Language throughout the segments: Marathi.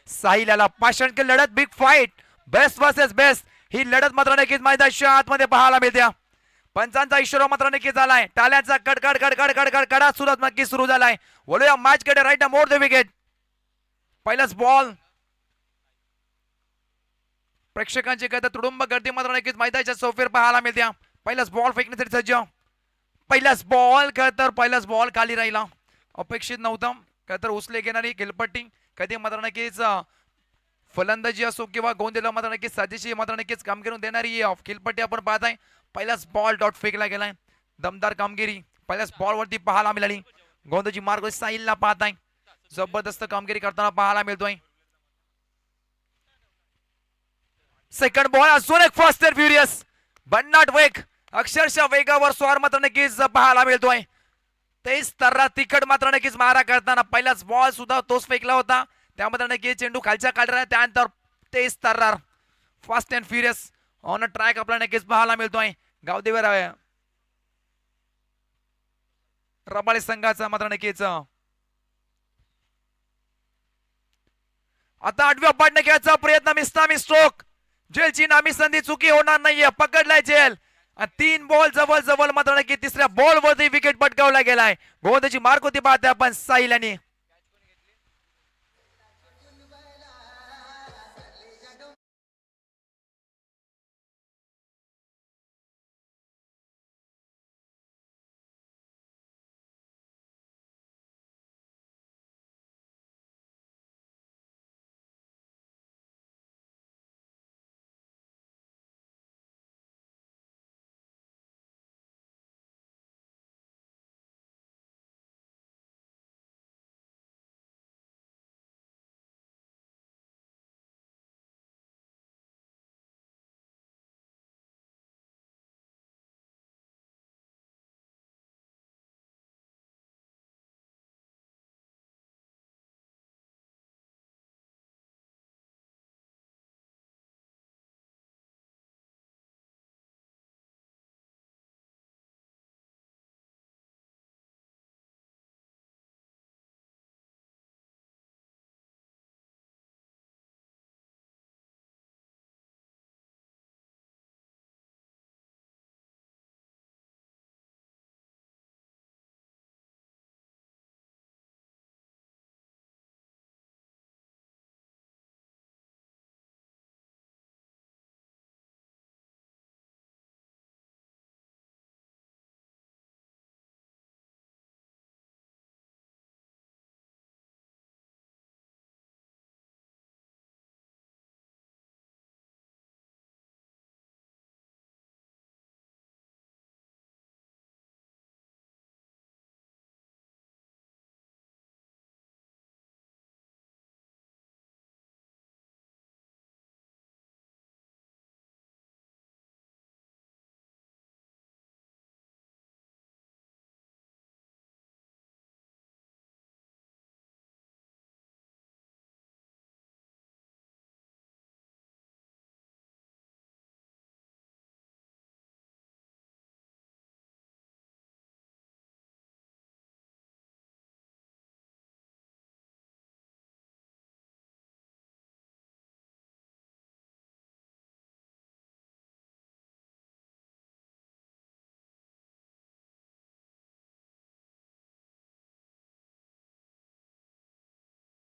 साहिल याला पाषाण लढत big fight best versus best ही लढत मात्र नक्कीच मैदानाच्या आतमध्ये पाहायला मिळते. पंचांचा इशारा मात्र नक्की झालाय. टाळ्यांचा कडकड कडकड कडकड कडा सुरू नक्की सुरू झालाय. वळूया मॅच कडे. Right more the wicket. पहिलाच बॉल. प्रेक्षकांची गदा तुडुंब गर्दी मात्र नक्कीच मैदानाच्या सोफेर पाहायला मिळते. पहिलाच बॉल फेकण्यासाठी सज्ज. पहिलाच बॉल तर पहिलाच बॉल खाली राहिला. अपेक्षित नव्हतं तर उचले घेणारी खेळपट्टी कधी मात्र नक्कीच फलंदाजी असो किंवा गोंधळा मात्र नक्कीच साजेशी मात्र नक्कीच कामगिरी देणारी खेळपट्टी आपण पाहत आहे. पहिलाच बॉल डॉट फेकला गेलाय. दमदार कामगिरी पहिल्याच बॉल वरती पाहायला मिळाली. गोंधळी मार्ग साहिलला पाहत आहे. जबरदस्त कामगिरी करताना पाहायला मिळतोय. सेकंड बॉल अजून एक फास्ट अँड फ्युरियस भन्नाट वेग अक्षरशः वेगावर स्वार मात्र नक्कीच पाहायला मिळतोय. तेच तर्रा तिखट मात्र नक्कीच मारा करताना पहिलाच बॉल सुद्धा तोच फेकला होता. त्यामध्ये नक्कीच चेंडू खालच्या काढला. त्यानंतर तेच तर्रार fast and furious on a track आपल्याला नक्कीच पाहायला मिळतोय. गावदेवी रबाळे संघाचा मात्र नक्कीच आता 8व्या पाडण्याचा प्रयत्न. मिस्तामी स्ट्रोक. जेलची नामी संधी चुकी होणार नाहीये. पकडलाय जेल. 3 बॉल जवळ जवळ मात्र नक्की तिसऱ्या बॉल वरती विकेट पटकावला गेलाय. गोंधळची मार्क होती पाहते आपण साहिल यांनी.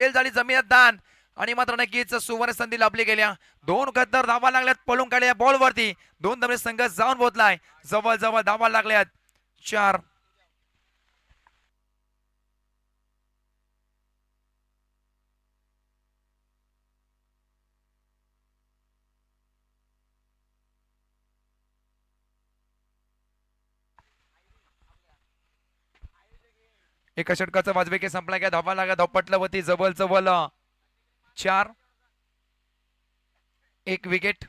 झाली जमीन दान आणि मात्र नक्कीच सुवर्ण संधी लाभली गेल्या. 2 गद्दार धावा लागल्यात पळून काढल्या बॉल वरती. 2 दमले संघ जाऊन पोहोचलाय. जवळ जवळ धावा लागल्यात 4. एका षटकाचा वाजवेके संपला काय धावा लागला. धावपटला होती जवळ जवळ 4. 1 विकेट.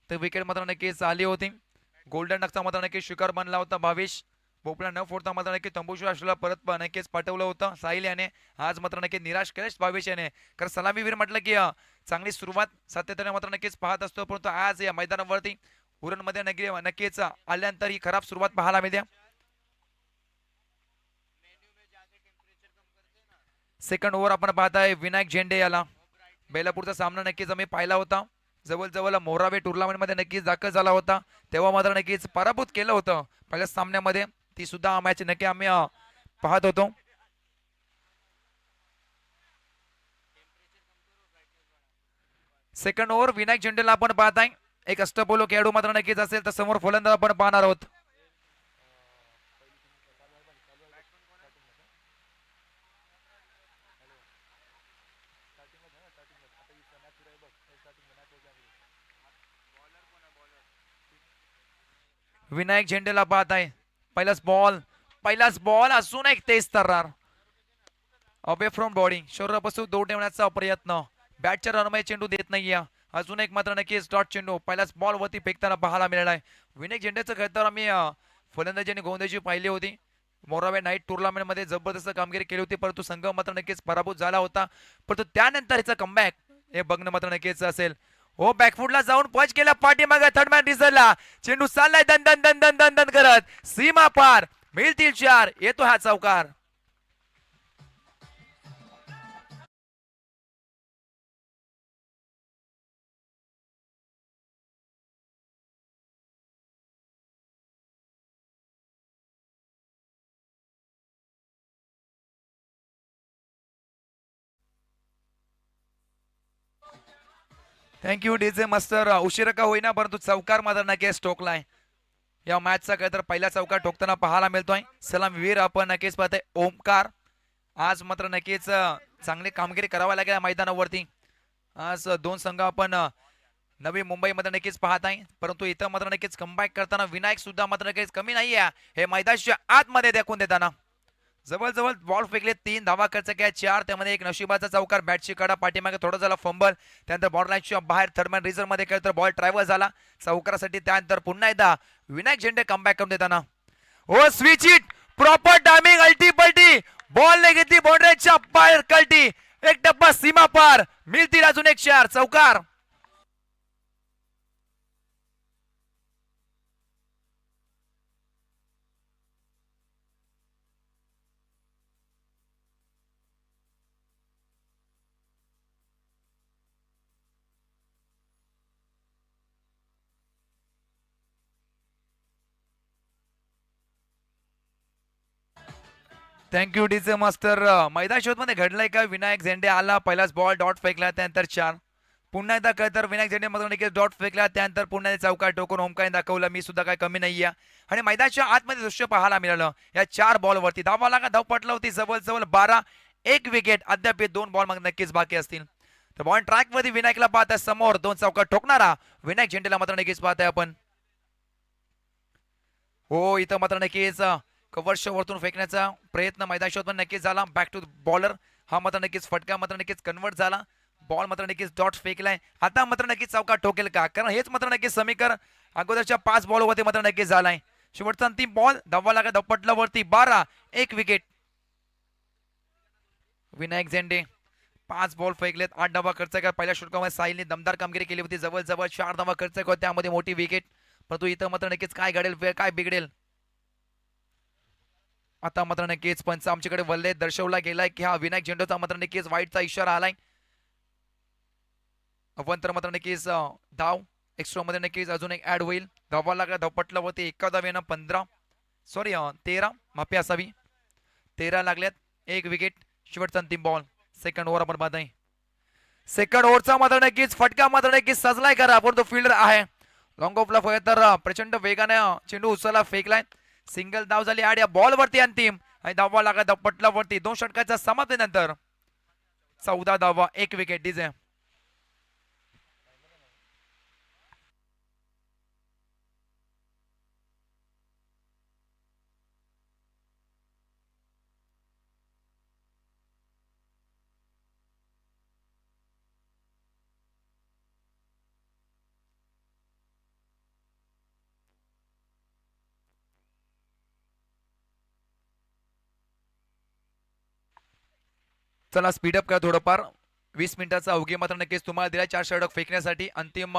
तर विकेट मात्र नक्कीच आली होती. गोल्डन डकचा मात्र नक्कीच शिकार बनला होता भावेश. भोपळा न फोडता मात्र नक्की तंबूशू राष्ट्राला परत नक्कीच पाठवलं होतं साहिल याने. आज मात्र नक्की निराश केलेच भावेश याने. कारण सलामीवीर म्हटलं की चांगली सुरुवात सातत्याने मात्र नक्कीच पाहत असतो. परंतु आज या मैदानावरती उरणमध्ये नक्कीच आल्यानंतर ही खराब सुरुवात पाहायला मिळते. सेकंड ओव्हर आपण पाहताय विनायक झेंडे याला. बेलापूरचा सामना नक्कीच आम्ही पाहिला होता. जवळजवळ मोरावे टुर्नामेंट मध्ये नक्कीच दाखल झाला होता. तेव्हा मात्र नक्कीच पराभूत केलं होतं पहिल्या सामन्यामध्ये. ती सुद्धा मॅच नक्की आम्ही पाहत होतो. सेकंड ओव्हर विनायक झेंडेला आपण पाहत आहे. एक अष्टपैलू खेळाडू मात्र नक्कीच असेल तर समोर फलंदाज आपण पाहणार आहोत. विनायक झेंडेला पाहत आहे. पहिलाच बॉल असून एक तेज तर्रार अवे फ्रॉम बॉडी शरीरापासून दूर ठेवण्याचा प्रयत्न. बॅटच्या रनमय चेंडू देत नाहीये. अजून एक मात्र नक्कीच डॉट चेंडू पहिल्याच बॉल वरती फेकताना पाहायला मिळाला आहे. विनायक झेंडेचं खेळताना आम्ही फलंदाजी आणि गोलंदाजी पाहिली होती. मोरावे नाईट टुर्नामेंट मध्ये जबरदस्त कामगिरी केली होती, परंतु संघ मात्र नक्कीच पराभूत झाला होता. परंतु त्यानंतर याचा कमबॅक हे बघणं मात्र नक्कीच असेल. हो बॅकफुटला जाऊन पंच केला पाठीमागे थर्ड मॅन रिझल्टला. चेंडू चाललाय दन दन दन दन दन दन करत सीमा पार. मिळतील 4. येतो हा चौकार. Thank you DJ master. उशिरा का होईना परंतु चौकार मात्र नक्कीच ठोकलाय. या मॅचचा काय तर पहिला चौकार ठोकताना पाहायला मिळतोय. सलामीवीर आपण नक्कीच पाहतोय ओमकार. आज मात्र नक्कीच चांगली कामगिरी करावी लागेल मैदानावरती. आज दोन संघ आपण नवी मुंबईमध्ये नक्कीच पाहत आहे, परंतु इथं मात्र नक्कीच कमबॅक करताना विनायक सुद्धा मात्र नक्कीच कमी नाही आहे. हे मैदानाच्या आतमध्ये दाखवून देताना जवळजवळ बॉल फेकले 3 धावा खर्च केला 4. त्यामध्ये एक नशिबाचा चौकार बॅटची कडा पाठीमागे थोडा झाला फंबल. त्यानंतर बॉल लाईनच्या बाहेर थर्डमॅन रिझर्व मध्ये खेळतो बॉल ट्रॅव्हल झाला चौकारासाठी. त्यानंतर पुन्हा एकदा विनायक झेंडे कमबॅक करून देताना हो स्विच इट प्रॉपर टायमिंग अल्टी पलटी बॉल ने घेतली बाउंड्रीच्या बाहेर कल्टी. एक डब्बा सीमा पार. मिळतील अजून एक 4 चौकार. Thank you DJ master. मैदान शोध मध्ये घडलाय का विनायक झेंडे आला पहिलाच बॉल डॉट फेकला त्यानंतर 4. पुन्हा एकदा काय तर विनायक झेंडे मध्ये डॉट फेकला त्यानंतर पुन्हा चौकार टोकून होमकाय दाखवलं. मी सुद्धा काय कमी नाहीये आणि मैदानाच्या आतमध्ये दृश्य पाहायला मिळालं. या 4 बॉल वरती धावा लागा धाव पटला होती जवळजवळ 12. एक विकेट अद्याप 2 बॉल मग नक्कीच बाकी असतील. तर बॉल ट्रॅक मध्ये विनायकला पाहताय समोर 2 चौकार ठोकणारा विनायक झेंडेला मात्र नक्कीच पाहताय आपण. हो इथं मात्र नक्कीच कव्हरच्या वरतून फेकण्याचा प्रयत्न मैदान शोध नक्कीच झाला. बॅक टू बॉलर हा मात्र नक्कीच फटका मात्र नक्कीच कन्वर्ट झाला. बॉल मात्र नक्कीच डॉट फेकलाय. आता मात्र नक्कीच चौकार ठोकेल का, कारण हेच मात्र नक्कीच समीकरण अगोदरच्या 5 बॉल वरती मात्र नक्कीच झालाय. शेवटचा अंतिम बॉल धावा लागा धपटला वरती 12. एक विकेट. विनायक झेंडे 5 बॉल फेकलेत 8 धावा खर्च केला. पहिल्या षटकामध्ये साहिलने दमदार कामगिरी केली होती. जवळजवळ 4 धावा खर्च केला त्यामध्ये मोठी विकेट. परंतु इथं मात्र नक्कीच काय घडेल काय बिघडेल आता मात्र नक्कीच पंच आमच्याकडे वल्ले दर्शवला गेलाय की हा विनायक झेंडेचा मात्र नक्कीच वाईटचा इशारा आलाय. अवंतर मात्र नक्कीच धाव एक्स्ट्रा मध्ये नक्कीच अजून एक ऍड होईल. धावा लागा धावपटला होते 11 15 सॉरी 13 माफी असावी 13 लागल्यात. एक विकेट. शेवटचा अंतिम बॉल सेकंड ओव्हर आपण पाहत आहे. सेकंड ओव्हरचा मात्र नक्कीच फटका मात्र नक्कीच सजलाय करा आपण तो फिल्डर आहे. लॉंग ऑफला तर प्रचंड वेगाने चेंडू उचलला फेकलाय. सिंगल धाव झाली 8 या बॉल वरती अंतिम आणि धावा लागा धावपटला वरती 2 षटकाच्या समाप्तीनंतर 14 धावा 1 विकेट. डीजे चला स्पीडअप करा थोडंफार. 20 मिनिटाचा अवघी मात्र नक्कीच तुम्हाला दिला 4 षटक फेकण्यासाठी. अंतिम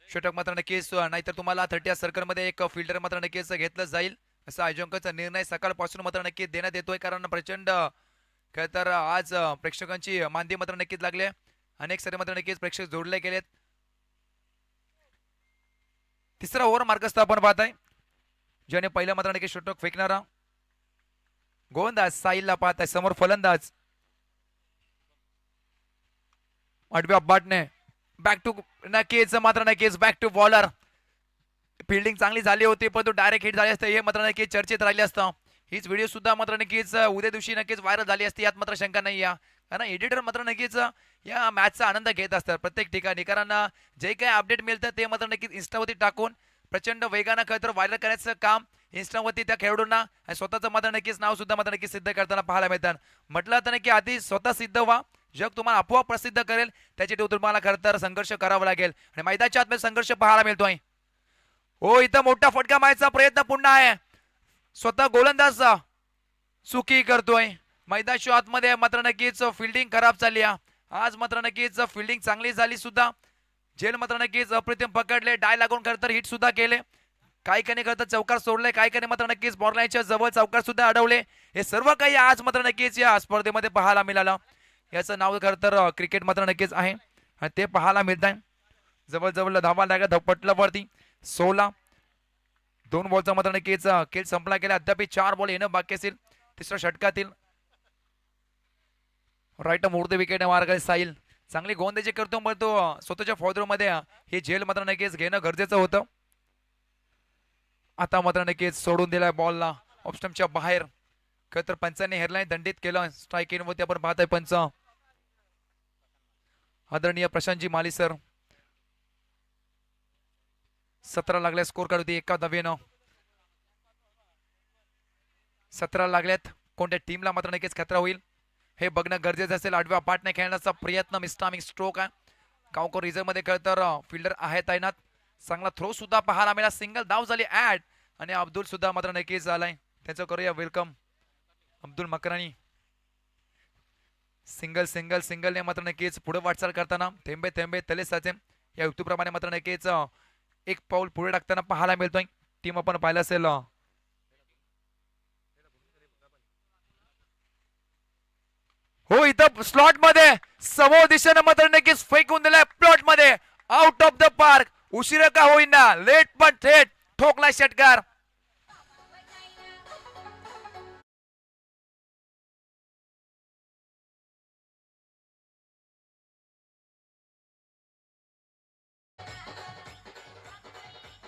षटक मात्र नक्कीच नाहीतर तुम्हाला 30 सर्कल मध्ये एक फिल्डर मात्र नक्कीच घेतलं जाईल असा आयोजकांचा निर्णय सकाळपासून मात्र नक्कीच देण्यात येतोय. कारण प्रचंड काय तर आज प्रेक्षकांची मांदी मात्र नक्कीच लागली अनेक सारे मात्र नक्कीच प्रेक्षक जोडले गेलेत. तिसरा ओव्हर मार्गस्थ आपण पाहत आहे, ज्याने पहिल्या मात्र नक्कीच षटक फेकणारा गोलंदाज साहिलला पाहत आहे. समोर फलंदाज आडव्या बाटने बॅक टू नक्कीच मात्र नक्कीच बॅक टू बॉलर. फिल्डिंग चांगली झाली होती परंतु डायरेक्ट हिट झाली असते हे मात्र नक्कीच चर्चेत राहिले असतं. हीच व्हिडिओ सुद्धा मात्र नक्कीच उद्या दिवशी नक्कीच व्हायरल झाली असती, यात मात्र शंका नाही या. कारण एडिटर मात्र नक्कीच या मॅचचा आनंद घेत असतात प्रत्येक ठिकाणी. कारण जे काही अपडेट मिळतं ते मात्र नक्कीच इन्स्टावरती टाकून प्रचंड वेगानं खरं तर व्हायरल करण्याचं काम इन्स्टावरती त्या खेळाडूंना आणि स्वतःचं मात्र नक्कीच नाव सुद्धा मात्र नक्कीच सिद्ध करताना पाहायला मिळतात. म्हटलं तर नक्की आधी स्वतः सिद्ध व्हा, जग तुम्हाला आपोआप प्रसिद्ध करेल, त्याची तुम्हाला खरं तर संघर्ष करावा लागेल आणि मैदानाच्या आतमध्ये संघर्ष पाहायला मिळतोय. हो, इथं मोठा फटका मारायचा प्रयत्न पुन्हा आहे, स्वतः गोलंदाज चुकी करतोय. मैदानाच्या आतमध्ये मात्र नक्कीच फिल्डिंग खराब झाली आज मात्र नक्कीच फिल्डिंग चांगली झाली सुद्धा. झेल मात्र नक्कीच अप्रतिम पकडले, डाय लागून खरं तर हिट सुद्धा केले. काही काही खरं तर चौकार सोडले, काही काही मात्र नक्कीच बॉर्डरलाईनच्या जवळ चौकार सुद्धा अडवले. हे सर्व काही आज मात्र नक्कीच या स्पर्धेमध्ये पाहायला मिळालं. याचं नाव खरं तर क्रिकेट मात्र नक्कीच आहे आणि ते पाहायला मिळत आहे. जवळजवळ धावा लागला धपटल्यावरती 16 2 बॉलचा मात्र नक्कीच खेळ संपला गेला. अद्याप 4 बॉल येणं बाकी असेल तिसऱ्या षटकातील. राईट मोडते विकेट मार्ग साहिल चांगली गोलंदाजी करतो, मग तो स्वतःच्या फॉदरमध्ये हे झेल मात्र नक्कीच घेणं गरजेचं होतं. आता मात्र नक्कीच सोडून दिलाय बॉलला ऑप्शनच्या बाहेर. खरं तर पंचांनी हेरलाईन दंडित केलं. स्ट्राईक इन वरती आपण पाहताय पंच आदरणीय प्रशांतजी माली सर. 17 लागल्या स्कोर काढू दे एका धावेनं. 17 लागल्यात. कोणत्या टीमला मात्र नक्कीच खतरा होईल हे बघणं गरजेचं असेल. आडव्या पाटने खेळण्याचा प्रयत्न, मिस्टामिंग स्ट्रोक आहे. गावकर रिझर्व मध्ये खरं तर फिल्डर आहे तैनात. चांगला थ्रो सुद्धा पाहायला मिळाला, सिंगल धाव झाली ऍड आणि अब्दुल सुद्धा मात्र नक्कीच झालाय. त्याचं करूया welcome Abdul Makrani. Single single सिंगलने मात्र नक्कीच पुढे वाटचाल करताना थेंबे थेंबे तले साचे या युक्तीप्रमाणे मात्र नक्कीच एक पाऊल पुढे टाकताना पाहायला मिळतोय. टीम आपण पाहिलं असेल हो, इथं स्लॉट मध्ये समोर दिशेनं मात्र नक्कीच फेकून दिलाय प्लॉट मध्ये आउट ऑफ द पार्क. उशिरा का होईना लेट पण थेट ठोकला षटकार.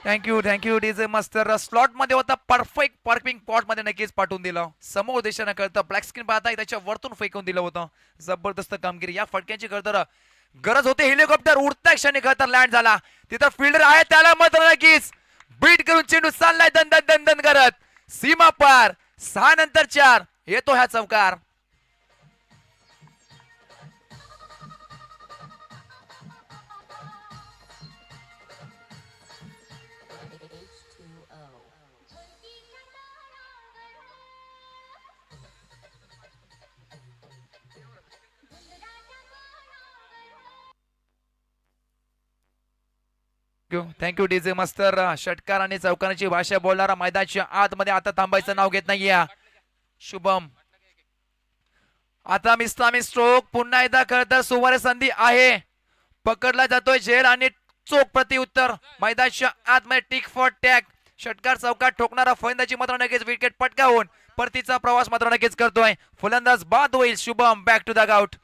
Thank you DJ master. स्लॉट मध्ये होता, परफेक्ट पार्किंग पॉट मध्ये नक्कीच पाठवून दिलं. समोर दिशेनं कळतं ब्लॅक स्क्रीन पाहताय त्याच्या वरतून फेकून दिलं होतं. जबरदस्त कामगिरी. या फटक्यांची कळतं गरज होते. हेलिकॉप्टर उडत्या क्षणी खरं लँड झाला. तिथं फिल्डर आहे त्याला मात्र नक्कीच बीट करून चेंडू चाललाय दंदन दंदन करत सीमा पार. 6 नंतर 4 येतो ह्या चौकार. Thank you DJ master. षटकार आणि चौकाराची भाषा बोलणारा मैदानाच्या आतमध्ये आता थांबायचं नाव घेत नाहीये शुभम. आता मिस्तामी स्ट्रोक पुन्हा एकदा खरं तर सुवर्ण संधी आहे. पकडला जातोय झेल आणि चोख प्रति उत्तर मैदानाच्या आतमध्ये टिक फॉर टॅग. षटकार चौकात ठोकणारा फलंदाजी मात्र नक्कीच विकेट पटकावून परतीचा प्रवास मात्र नक्कीच करतोय. फलंदाज बाद होईल. Shubham back to the out.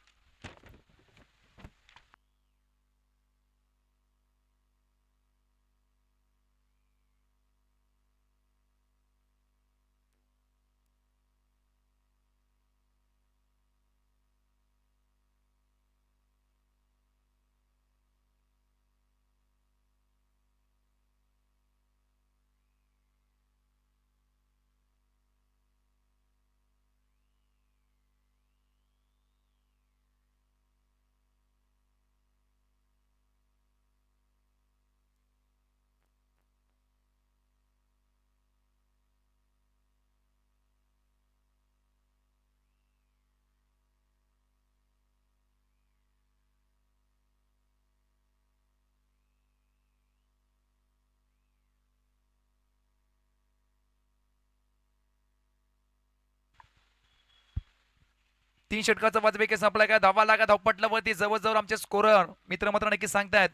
3 षटकाचा वाजविके संपला काय धावा लागा धावपटलावरती जवळजवळ आमचे स्कोरर मित्र मात्र नक्की सांगतायत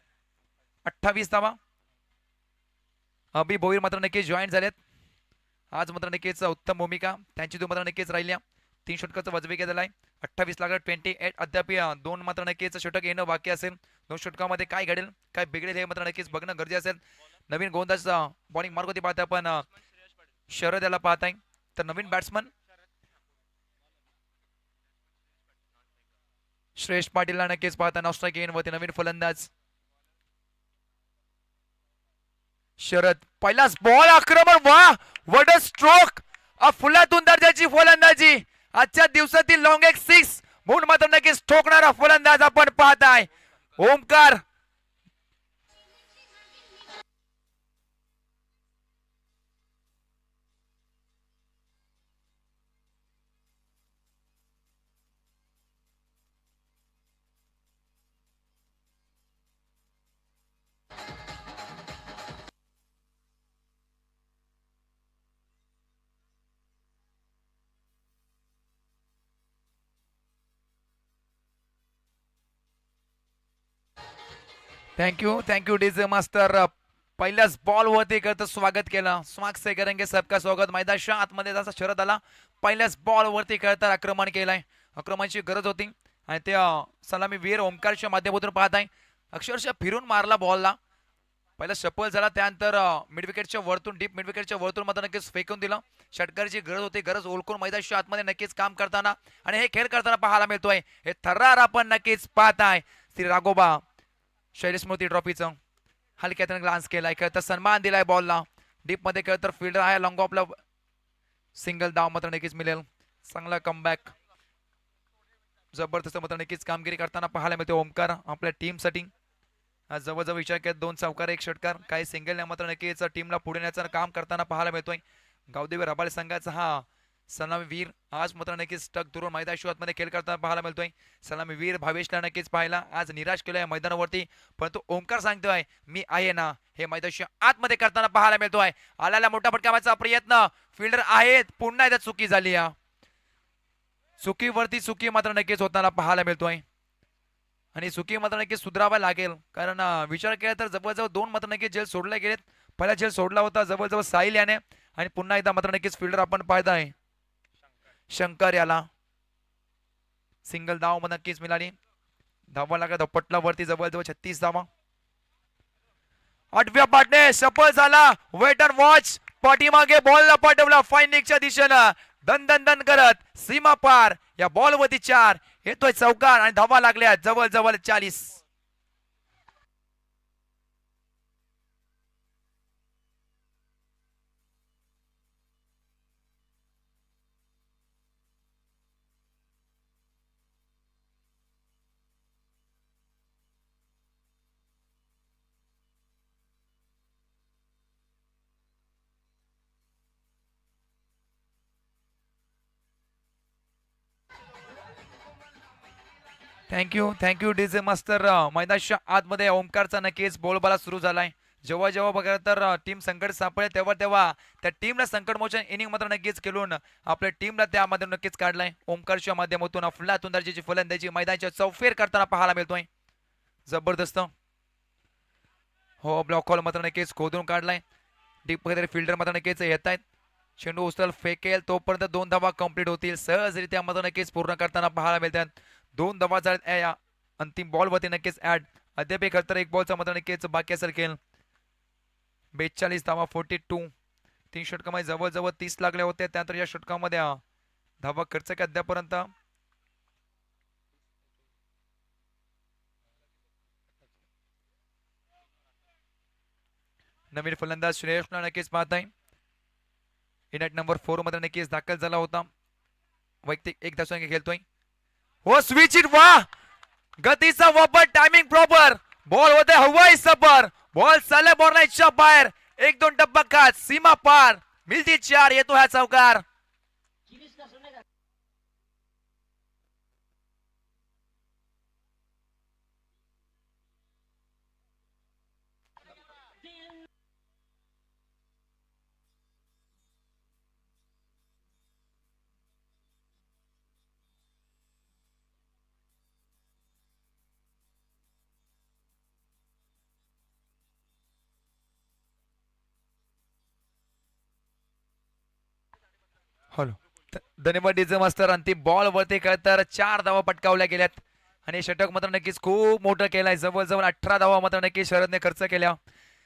28 धावा. अभि भोईर मात्र नक्की जॉईन झालेत. आज मात्र नक्कीच उत्तम भूमिका त्यांची मात्र नक्कीच राहिल्या. 3 षटकाचा वाजविके दिलाय 28 लागला 28. अद्याप 2 मात्र नक्कीच षटक येणं बाकी असेल. 2 षटकामध्ये काय घडेल काय बिघडेल हे मात्र नक्कीच बघणं गरजेचं असेल. नवीन गोलंदाज बॉलिंग मार्ग होती पाहताय पण शरद याला पाहताय तर नवीन बॅट्समन श्रेष्ठ पाटीलला नक्कीच पाहता नॉस्ट्राईक येईन वरती नवीन फलंदाज शरद. पहिलाच बॉल आक्रमण वा व्हाट अ स्ट्रोक फुलातून दर्जाची फलंदाजी आजच्या दिवसातील लॉंग एक 6 म्हणून मात्र नक्कीच ठोकणारा फलंदाज आपण पाहताय ओमकार. Thank you DJ master. पहिल्याच बॉल वरती करत स्वागत केलं. स्वागत से करेंगे सबका स्वागत. मैदानाच्या आतमध्ये जसा शरद आला पहिल्याच बॉल वरती करत आक्रमण केलंय. आक्रमणाची गरज होती आणि ते सलामी वीर ओमकारच्या माध्यमातून पाहत आहे अक्षरशः फिरून मारला बॉलला. पहिला सफल झाला त्यानंतर मिड विकेटच्या वरतून डीप मिड विकेटच्या वरतून मात्र नक्कीच फेकून दिलं. षटकाराची गरज होती गरज ओळखून मैदानाच्या आतमध्ये नक्कीच काम करताना आणि हे खेळ करताना पाहायला मिळतोय. हे थर्रार आपण नक्कीच पाहताय. श्री राघोबा शैलेश स्मृती ट्रॉफीचं हलक्यातून ग्लान्स केलाय तर सन्मान दिलाय बॉलला. डीप मध्ये खेळ तर फिल्डर आहे लॉंग ऑफला सिंगल धाव मात्र नक्कीच मिळेल. चांगला कमबॅक जबरदस्त मात्र नक्कीच कामगिरी करताना पाहायला मिळते ओमकार आपल्या टीमसाठी. आज जवळजवळ विचार केला 2 चौकार 1 षटकार काही सिंगल मात्र नक्कीच टीमला पुढे नेण्याचं काम करताना पाहायला मिळतोय. गावदेवी रबाळे संघाचा हा सलामी वीर आज मात्र नक्कीच टक दुरून मैदानी मध्ये खेळ करताना पाहायला मिळतोय. सलामी वीर भावेशला नक्कीच पाहायला आज निराश केलोय मैदानावरती परंतु ओमकार सांगतोय मी आहे ना हे मैदानाच्या आतमध्ये करताना पाहायला मिळतोय. आल्याला मोठा फटकावाचा प्रयत्न फिल्डर आहेत पुन्हा एकदा चुकी झाली. या चुकीवरती चुकी मात्र नक्कीच होताना पाहायला मिळतोय आणि चुकी मात्र नक्कीच सुधारावा लागेल कारण विचार केला तर जवळजवळ 2 मात्र नक्कीच जेल सोडले गेलेत. पहिला जेल सोडला होता जवळजवळ साहिल याने आणि पुन्हा एकदा मात्र नक्कीच फिल्डर आपण पाहताय शंकर याला सिंगल धाव नक्कीच मिळाली. धावा लागला पटला वरती जवळजवळ 36 धावा. 8व्या पाठने सफल झाला. वेट अँड वॉच पाठीमागे बॉलला पाठवला फायनिकच्या दिशेनं दन दन दन करत सीमा पार या बॉल वरती 4 येतोय चौकार आणि धावा लागल्या जवळजवळ 40. Thank you DJ master. मैदानाच्या आतमध्ये ओमकारचा नक्कीच बोलबाला सुरू झालाय. जेव्हा जेव्हा बघा तर टीम संकट सापडेल तेव्हा तेव्हा त्या टीमला संकटमोचन इनिंग मात्र नक्कीच खेळून आपल्या टीमला त्यामध्ये नक्कीच काढलाय. ओमकारच्या माध्यमातून अफलातून दर्जाची फलंदाजी मैदानाच्या चौफेर करताना पाहायला मिळतोय. जबरदस्त हो ब्लॉक हॉल मात्र नक्कीच खोदून काढलाय. डीप मध्ये फिल्डर मात्र नक्कीच येत आहेत. चेंडू उचल फेकेल तोपर्यंत 2 धावा कंप्लीट होतील. सहजरित्या मात्र नक्कीच पूर्ण करताना पाहायला मिळतात. 2 धावा झाल्यात या अंतिम बॉल वरती नक्कीच ऍड. अद्याप एक बॉलचा मात्र नक्कीच बाकी असेल खेळ. 42 धावा 42. 3 षटकामध्ये जवळजवळ 30 लागले होते त्यानंतर या षटकामध्ये धावा खर्च काय अद्यापर्यंत नवीन फलंदाज श्रेयसला नक्कीच पाहताय. इनॅट नंबर 4 मध्ये नक्कीच दाखल झाला होता. वैयक्तिक 1 धावसंख्या खेळतोय. हो स्विच इट वा गतीचा वापर टायमिंग प्रॉपर बॉल होते हवाई सफर बॉल चालल्या बॉर्नाईटच्या बाहेर 1-2 टप्पा खात सीमा पार मिळती 4 येतो हा चौकार. हॅलो. धन्यवाद डीजे मास्तर. अंतिम बॉल वरती काय तर 4 धावा पटकावल्या गेल्यात आणि षटक मात्र नक्कीच खूप मोठं केलंय. जवळजवळ 18 धावा मात्र नक्कीच शरदने खर्च केल्या.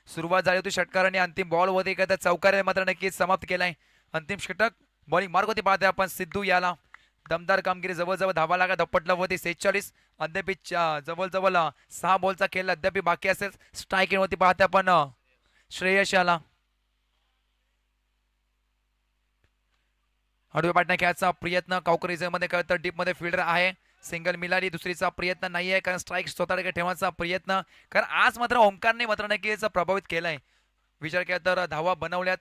सुरुवात झाली होती षटकाराने, अंतिम बॉल वरती काय तर चौकाराने मात्र नक्कीच समाप्त केलाय. अंतिम षटक बॉलिंग मार्ग होती पाहते आपण सिद्धू याला. दमदार कामगिरी, जवळजवळ धावा लागा धपटला वरती 46. अद्याप जवळजवळ 6 बॉलचा खेळ अद्याप बाकी असेल. स्ट्राईक वरती पाहते आपण श्रेयश याला. हडवे पाटणा खेळाचा प्रयत्न मध्ये कळतं डीप मध्ये फिल्डर आहे. सिंगल मिळाली, दुसरीचा प्रयत्न नाही आहे कारण स्ट्राईक स्वतःकडे ठेवण्याचा प्रयत्न. कारण आज मात्र ओमकारने मात्र नक्कीच प्रभावित केलाय. विचार केला तर धावा बनवल्यात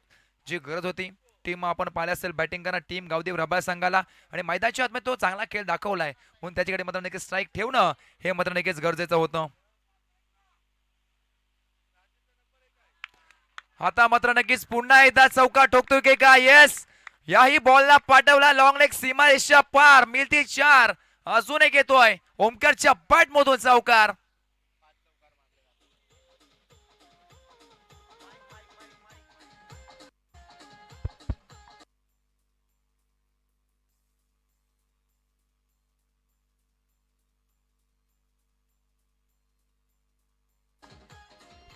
जी गरज होती. टीम आपण पाहिल्या असेल बॅटिंग करणार टीम गावदेव रबाळ संघाला आणि मैदानाच्या आतमध्ये तो चांगला खेळ दाखवलाय म्हणून त्याच्याकडे मात्र नक्कीच स्ट्राईक ठेवणं हे मात्र नक्कीच गरजेचं होतं. आता मात्र नक्कीच पुन्हा एकदा चौका ठोकतोय की का? येस, याही बॉलला पाठवला लॉंग लेग सीमारेषा पार, मिळती 4. अजून एक येतोय ओमकारच्या बॅट मधून चौकार.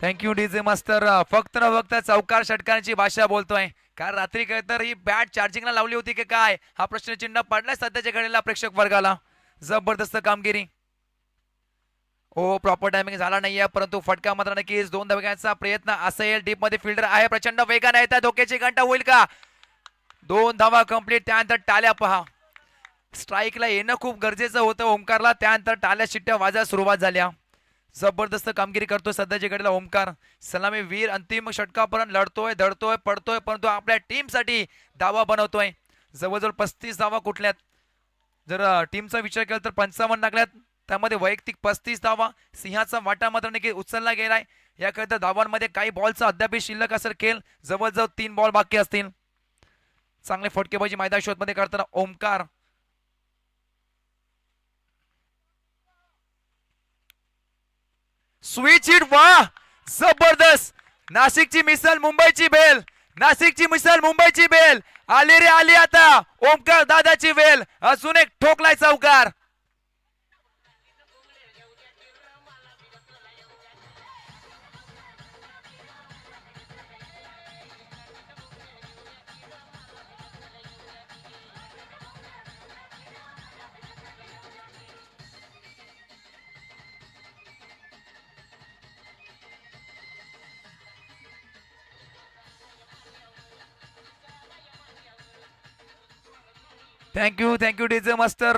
Thank you DJ master. फक्त न फक्त चौकार षटकांची भाषा बोलतोय कारण रात्री काय तर ही बॅट चार्जिंगला लावली होती की काय हा प्रश्नचिन्ह पडलाय सध्याच्या घडीला प्रेक्षक वर्गाला. जबरदस्त कामगिरी. हो, प्रॉपर टायमिंग झाला नाहीये परंतु फटका मात्र नक्कीच 2 धावांचा प्रयत्न असेल. डीप मध्ये फिल्डर आहे, प्रचंड वेगाने येतात, धोक्याची घंटा होईल का? 2 धावा कंप्लीट. त्यानंतर टाल्या पहा. स्ट्राईकला येणं खूप गरजेचं होतं ओमकारला, त्यानंतर टाल्या शिट्ट्या वाजायला सुरुवात झाल्या. जबरदस्त कामगिरी करतोय सध्याच्या घडीला ओमकार. सलामी वीर अंतिम षटकापर्यंत लढतोय, धडतोय, पडतोय परंतु आपल्या टीमसाठी धावा बनवतोय. जवळजवळ 35 धावा कुठल्यात जर टीमचा विचार केला तर 55 टाकल्यात, त्यामध्ये वैयक्तिक 35 धावा. सिंहाचा वाटा मात्र नक्की उचलला गेलाय. याकरिता धावांमध्ये काही बॉलचा अद्याप शिल्लक असेल खेळ, जवळजवळ 3 बॉल बाकी असतील. चांगले फटकेबाजी मैदान शोध मध्ये करताना ओमकार. स्विच हिट, वाह, जबरदस्त. नाशिकची मिसल मुंबईची बेल, नाशिकची मिसल मुंबईची बेल. आली रे आली आता ओमकार दादाची वेल. अजून एक ठोकलाय चौकार. Thank you DJ master.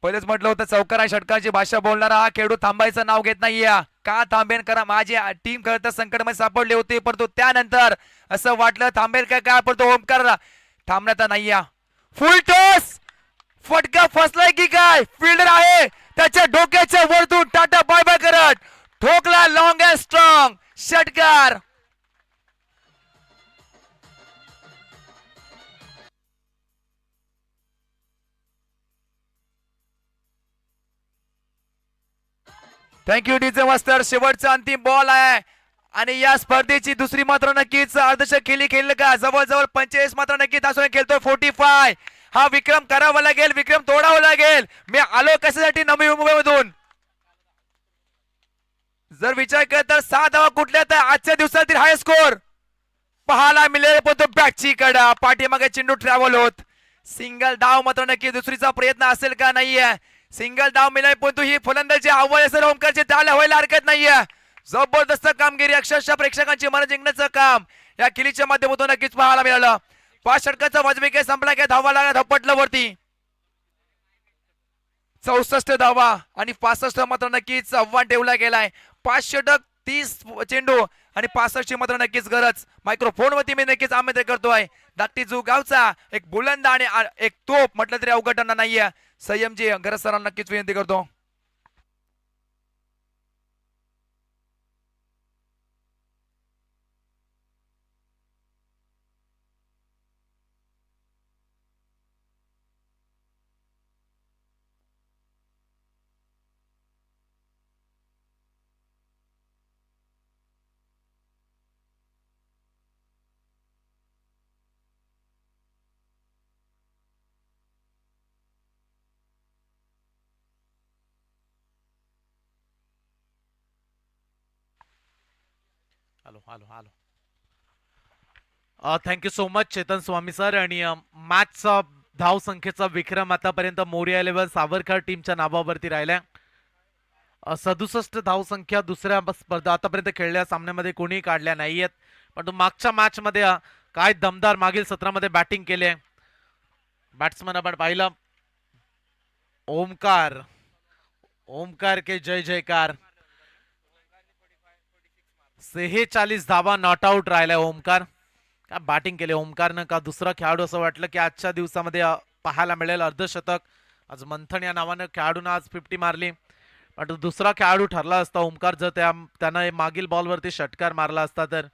पहिलेच म्हटलं होतं चौकारा षटकाची भाषा बोलणारा हा खेळाडू थांबायचं नाव घेत नाहीये. का थांबेन? करा माझी टीम खरं तर संकटमध्ये सापडली होती परंतु त्यानंतर असं वाटलं थांबेल काय परंतु ओमकार थांबण्याचा नाहीये. फुल टॉस, फटका फसलाय की काय? फिल्डर आहे त्याच्या डोक्याच्या वरतून टाटा बाय बाय करत ठोकला लॉंग अँड स्ट्रॉंग षटकार. Thank you DJ master. शेवटचा अंतिम बॉल आहे आणि या स्पर्धेची दुसरी मात्र नक्कीच अर्धशतक खेळलं का? जवळजवळ 45 मात्र नक्कीच असून खेळतोय 45. हा विक्रम करावा लागेल, विक्रम तोडावा लागेल. मी आलो कशासाठी नवी मुंबईमधून. जर विचार केला तर 6 धावा कुठल्या तर आजच्या दिवसातील हाय स्कोर पाहायला मिळेल पण तो बॅटची कडा पाठीमागे चेंडू ट्रॅव्हल होत. सिंगल धाव मात्र नक्की दुसरीचा प्रयत्न असेल का? नाहीये. सिंगल धाव मिळाली परंतु ही फलंदाजी आव्हान असेल ओमकारची, त्याला व्हायला हरकत नाहीये. जबरदस्त कामगिरी, अक्षरशः प्रेक्षकांची मन जिंकण्याचं काम या किलीच्या माध्यमातून नक्कीच पाहायला मिळालं. 5 षटकाचा वाजविके संपला काय? धावा लागला धपटलं वरती. 64 धावा आणि 65 मात्र नक्कीच आव्हान ठेवला गेलाय. 5 षटक 30 चेंडू आणि 65 ची मात्र नक्कीच गरज. मायक्रोफोन वरती मी नक्कीच आमंत्रित करतोय धाकटी जू गावचा एक बुलंद आणि एक तोप म्हटलं तरी अवघड नाहीये संयमजी गरज सरांना नक्कीच विनंती करतो. आलो आलो आलो. थँक्यू सो मच चेतन स्वामी सर. आणि मॅचचा धाव संख्येचा विक्रम आतापर्यंत मोरिया 11 सावरकर टीमच्या नावावरती राहिलाय. 67 धावसंख्या दुसऱ्या स्पर्धा आतापर्यंत खेळलेल्या सामन्यामध्ये कोणीही काढल्या नाहीयेत. पण मागच्या मॅच मध्ये काय दमदार मागील सत्रामध्ये बॅटिंग केले बॅट्समन आपण पाहिलं. ओमकार ओमकार के जय जयकार. 46 धावा नॉट आउट राहिलाय ओमकार. काय बॅटिंग केले ओमकारनं. का दुसरा खेळाडू असं वाटलं की आजच्या दिवसामध्ये पाहायला मिळेल अर्धशतक. आज मंथन या नावानं खेळाडूनं आज 50 मारली. पण दुसरा खेळाडू ठरला असता ओमकार जर त्यानं मागील बॉलवरती षटकार मारला असता तर.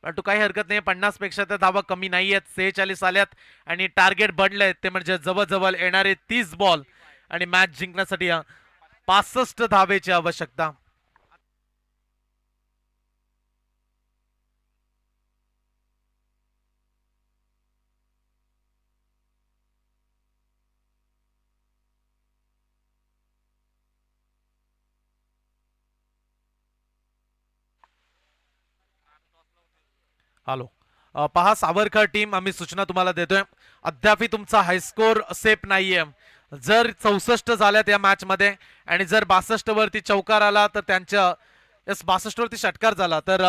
पण तो काही हरकत नाही. 50 पेक्षा त्या धावा कमी नाहीयेत. 46 आल्यात आणि टार्गेट बढलेत ते म्हणजे जवळजवळ येणारे 30 बॉल आणि मॅच जिंकण्यासाठी 65 धावेची आवश्यकता. हॅलो. पहा सावरकर टीम आम्ही सूचना तुम्हाला देतोय. अद्याप तुमचा हायस्कोर सेफ नाहीये. जर 64 झाल्यात या मॅच मध्ये आणि जर 62 वरती चौकार आला तर त्यांच्या 62 वरती षटकार झाला तर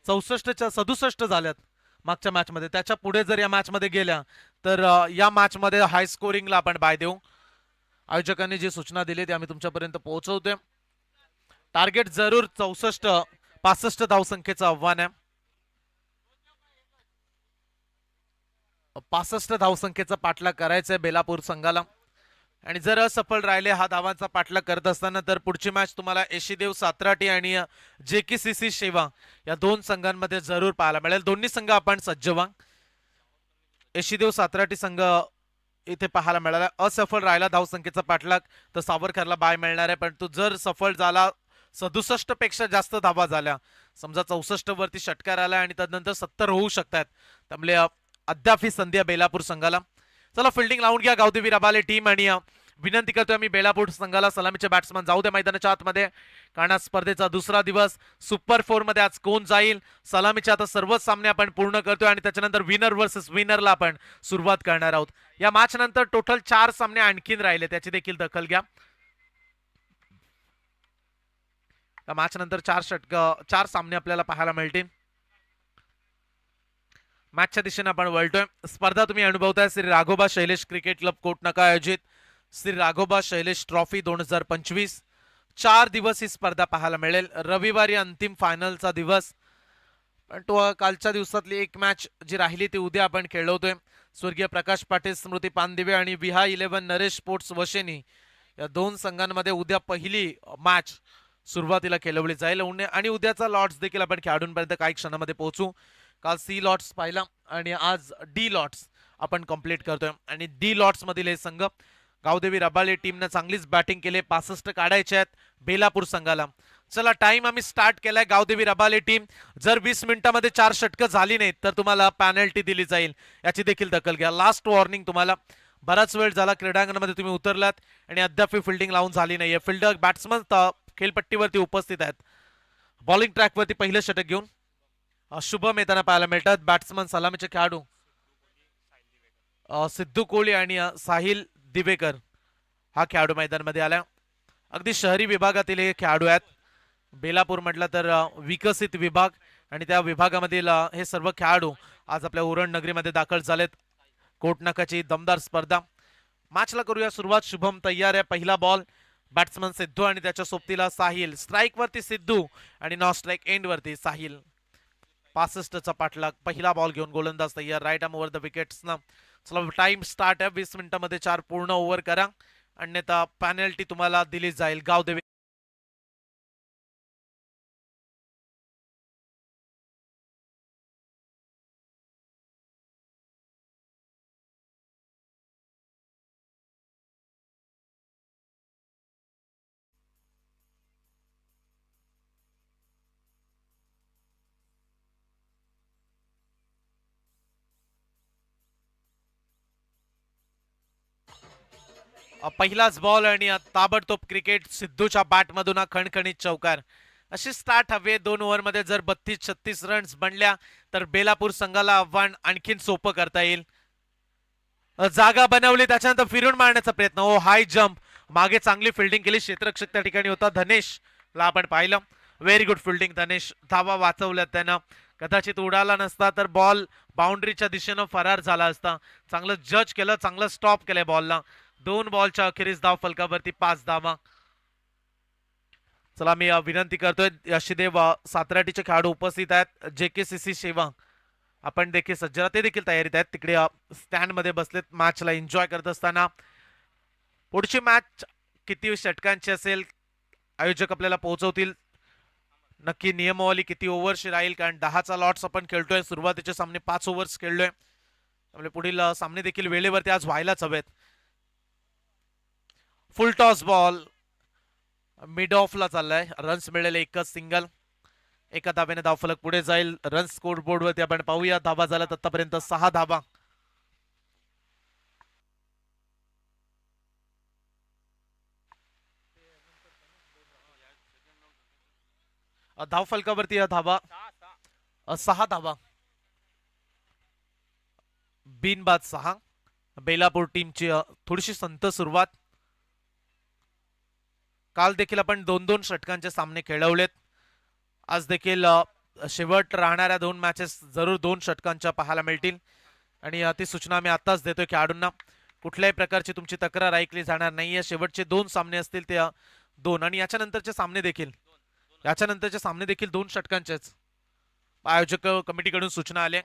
64च्या 67 झाल्यात मागच्या मॅच मध्ये. त्याच्या पुढे जर या मॅच मध्ये गेल्या तर या मॅच मध्ये हाय स्कोरिंगला आपण बाय देऊ. आयोजकांनी जी सूचना दिली ती आम्ही तुमच्यापर्यंत पोहोचवतोय. टार्गेट जरूर 65 धावसंख्येचं आव्हान आहे. 65 धावसंख्येचा पाठलाग करायचा आहे बेलापूर संघाला. आणि जर असफल राहिले हा धावांचा पाठलाग करत असताना तर पुढची मॅच तुम्हाला एशीदेव सात्राटी आणि जेकेसीसी शेवा या दोन संघांमध्ये जरूर पाहायला मिळेल. दोन्ही संघ आपण सज्ज व्हा. एशीदेव सात्राटी संघ इथे पाहायला मिळाला. असफल राहिला धावसंख्येचा पाठलाग तर सावरकरला बाय मिळणार आहे. पण तो जर सफल झाला 67 पेक्षा जास्त धावा झाल्या समजा 64 वरती षटकार आला आणि त्यानंतर 70 होऊ शकतात त्यामुळे अद्याप ही संधी बेलापूर संघाला. चला फिल्डिंग लावून घ्या गावदेवी रबाले टीम. आणि विनंती करतोय आम्ही बेलापूर संघाला सलामीचे बॅट्समन जाऊ द्या मैदानाच्या आतमध्ये. कारण स्पर्धेचा दुसरा दिवस सुपर 4 मध्ये आज कोण जाईल सलामीचे आता सर्वच सामने आपण पूर्ण करतोय आणि त्याच्यानंतर विनर वर्सेस विनरला आपण सुरुवात करणार आहोत. या मॅच नंतर टोटल 4 सामने आणखीन राहिले त्याची देखील दखल घ्या. या मॅच नंतर 4 सामने आपल्याला पाहायला मिळतील. मॅचच्या दिशेने आपण वळतोय. स्पर्धा तुम्ही अनुभवताय श्री राघोबा शैलेश क्रिकेट क्लब कोटनाका आयोजित श्री राघोबा शैलेश ट्रॉफी 2025. 4 दिवस ही स्पर्धा पाहायला मिळेल. रविवारी अंतिम फायनलचा दिवस. पण तो कालच्या दिवसातली एक मॅच जी राहिली ती उद्या आपण खेळवतोय. स्वर्गीय प्रकाश पाटील स्मृती पानदिवे आणि विहा 11 नरेश स्पोर्ट्स वशेनी या दोन संघांमध्ये उद्या पहिली मॅच सुरुवातीला खेळवली जाईल. आणि उद्याचा लॉट्स देखील आपण खेळाडूंपर्यंत काही क्षणामध्ये पोहोचू. काल सी लॉट्स पाहिला आणि आज डी लॉट्स आपण कंप्लीट करतोय. आणि डी लॉट्स मधील हे संघ गावदेवी रबाळे टीमने चांगलीच बॅटिंग केली. 65 काढायचे आहेत बेलापूर संघाला. चला टाइम आम्ही स्टार्ट केलाय. गावदेवी रबाळे टीम जर 20 मिनिटांमध्ये 4 षटकं झाली नाहीत तर तुम्हाला पॅनल्टी दिली जाईल याची देखील दखल घ्या. लास्ट वॉर्निंग तुम्हाला. बराच वेळ झाला क्रीडांगणामध्ये तुम्ही उतरलात आणि अद्याप फिल्डिंग लावून झाली नाहीये. फिल्डर बॅट्समन खेळपट्टीवरती उपस्थित आहेत. बॉलिंग ट्रॅकवरती पहिलं षटक घेऊन शुभम येताना पाहायला मिळतात. बॅट्समन सलामीचे खेळाडू सिद्धू कोळी आणि साहिल दिवेकर हा खेळाडू मैदानामध्ये आला. अगदी शहरी विभागातील हे खेळाडू आहेत. बेलापूर म्हटलं तर विकसित विभाग आणि त्या विभागामधील हे सर्व खेळाडू आज आपल्या उरण नगरीमध्ये दाखल झालेत. कोटनाकाची दमदार स्पर्धा. मॅचला करूया सुरुवात. शुभम तयार आहे. पहिला बॉल बॅट्समन सिद्धू आणि त्याच्या सोबतीला साहिल. स्ट्राईक वरती सिद्धू आणि नॉन स्ट्राईक एंड वरती साहिल. 65चा पाठलाग. पहिला बॉल घेऊन गोलंदाज तयार. Right arm over the wickets ना. चला टाइम स्टार्ट आहे. 20 मिनिटांमध्ये 4 पूर्ण ओव्हर करा अन्यथा पॅनल्टी तुम्हाला दिली जाईल. गावदेवी पहिलाच बॉल आणि ताबडतोब क्रिकेट. सिद्धूच्या बॅट मधून खणखणीत चौकार. अशी स्टार्ट हवे 2 ओव्हरमध्ये जर 32-36 रन्स बनल्या तर बेलापूर संघाला आव्हान आणखीन सोपं करता येईल. जागा बनवली त्याच्यानंतर फिरून मारण्याचा प्रयत्न. ओ हाय जम्प, मागे चांगली फिल्डिंग केली, क्षेत्ररक्षक त्या ठिकाणी होता धनेश ला आपण पाहिलं. व्हेरी गुड फिल्डिंग धनेश, धावा वाचवल्या त्यानं. कदाचित उडाला नसता तर बॉल बाउंड्रीच्या दिशेनं फरार झाला असता. चांगलं जज केलं, चांगलं स्टॉप केलंय बॉलला. 2 बॉलच्या अखेरीस धाव फलकावरती 5 धावा. चला मी विनंती करतोय यशदेव सातराटीचे खेळाडू उपस्थित आहेत. JKCC सेवा आपण देखील सज्ज, ते देखील तयारीत आहेत. तिकडे स्टँड मध्ये बसलेत मॅचला एन्जॉय करत असताना. पुढची मॅच किती षटकांची असेल आयोजक आपल्याला पोहोचवतील. नक्की नियमावली किती ओव्हरची राहील, कारण 10चा लॉट्स आपण खेळतोय. सुरुवातीचे सामने 5 ओव्हर्स खेळलोय, त्यामुळे पुढील सामने देखील वेळेवरती आज व्हायलाच हवेत. फुल टॉस बॉल मिड ऑफला चाललाय. रन्स मिळाले एकच सिंगल. एका धाब्याने धावफलक पुढे जाईल. रन स्कोर बोर्ड वरती आपण पाहूया. धावा झाल्यात आतापर्यंत 6 धावा. धावफलकावरती धावा 6 धावा. बिनबाद 6. बेलापूर टीमची थोडीशी संत सुरुवात. काल देखील आपण 2-2 षटकांचे सामने खेळवलेत. आज देखील शेवट राहणाऱ्या 2 मॅचेस जरूर 2 षटकांच्या पाहायला मिळतील. आणि ती सूचना मी आताच देतोय खेळाडूंना, कुठल्याही प्रकारची तुमची तक्रार ऐकली जाणार नाहीये. शेवटचे 2 सामने असतील ते 2, आणि याच्यानंतरचे सामने देखील 2 षटकांचेच आयोजक कमिटीकडून सूचना आल्या,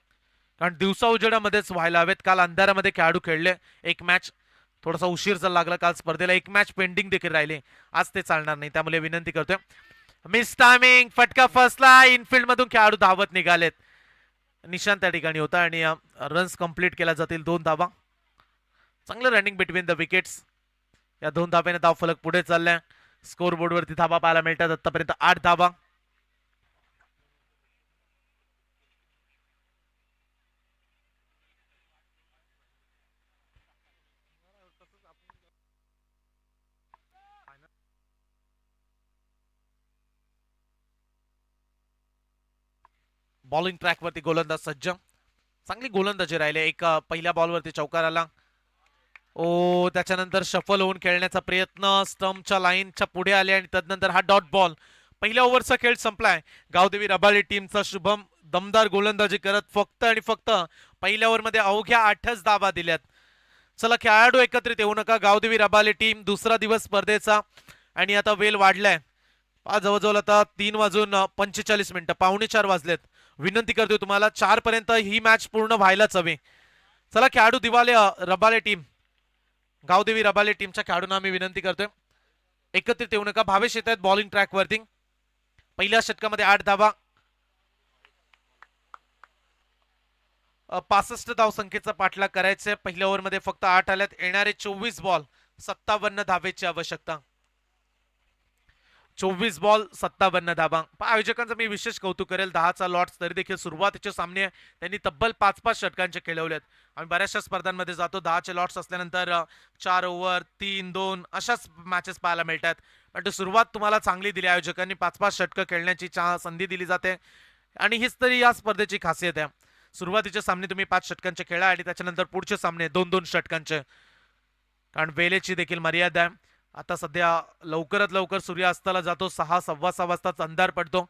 कारण दिवसा उजेडामध्येच व्हायला हवेत. काल अंधारामध्ये खेळाडू खेळले. एक मॅच थोडासा उशीर जर लागला काल स्पर्धेला, एक मॅच पेंडिंग देखील राहिले. आज ते चालणार नाही, त्यामुळे विनंती करतोय. मिस टायमिंग, फटका फसला. इनफिल्ड मधून खेळाडू धावत निघालेत. निशांत त्या ठिकाणी होता आणि रन्स कंप्लीट केल्या जातील 2 धावा. चांगलं रनिंग बिटवीन द विकेट्स. या 2 धाब्याने धाव फलक पुढे चाललाय. स्कोर बोर्ड वरती धावा पाहायला मिळतात. आतापर्यंत 8 धावा. बॉलिंग ट्रॅक वरती गोलंदाज सज्ज. चांगली गोलंदाजी राहिले. एक पहिल्या बॉलवरती चौकार आला. ओ त्याच्यानंतर शफल होऊन खेळण्याचा प्रयत्न, स्टंपच्या लाईनच्या पुढे आले आणि तदनंतर हा डॉट बॉल. पहिल्या ओव्हरचा खेळ संपलाय. गावदेवी रबाळे टीमचा शुभम दमदार गोलंदाजी करत फक्त आणि फक्त पहिल्या ओव्हरमध्ये अवघ्या 8च धावा दिल्यात. चला खेळाडू एकत्रित येऊ नका. गावदेवी रबाळे टीम, दुसरा दिवस स्पर्धेचा आणि आता वेळ वाढलाय. जवळजवळ आता 3:45, 3:45 वाजलेत. विनंती करतोय तुम्हाला 4 पर्यंत ही मॅच पूर्ण व्हायलाच हवी. चला खेळाडू दिवाले रबाळे टीम, गावदेवी रबाळे टीमच्या खेळाडूंना मी विनंती करतोय एकत्रित येऊ नका. भावेश येत आहेत बॉलिंग ट्रॅक वरती. पहिल्या षटकामध्ये 8 धावा. 65 धावसंख्येचा पाठलाग करायचे. पहिल्या ओव्हरमध्ये फक्त 8 आल्यात. येणारे 24 बॉल 57 धावेची आवश्यकता. 24 बॉल 57 धावा. आयोजकांचं मी विशेष कौतुक करेल. 10चा लॉट्स तरी देखील सुरुवातीचे सामने त्यांनी तब्बल 5-5 षटकांचे खेळवलेत. आम्ही बऱ्याचशा स्पर्धांमध्ये जातो, 10चे लॉट्स असल्यानंतर 4 ओव्हर 3-2 अशाच मॅचेस पाहायला मिळतात. पण सुरुवात तुम्हाला चांगली दिली आयोजकांनी. 5-5 षटकं खेळण्याची संधी दिली जाते आणि हीच तरी या स्पर्धेची खासियत आहे. सुरुवातीचे सामने तुम्ही 5 षटकांचे खेळा आणि त्याच्यानंतर पुढचे सामने 2-2 षटकांचे, कारण वेळेची देखील मर्यादा आहे. आता सध्या लवकरात लवकर सूर्यास्ताला जातो. 6, 6:15 वाजताच अंधार पडतो.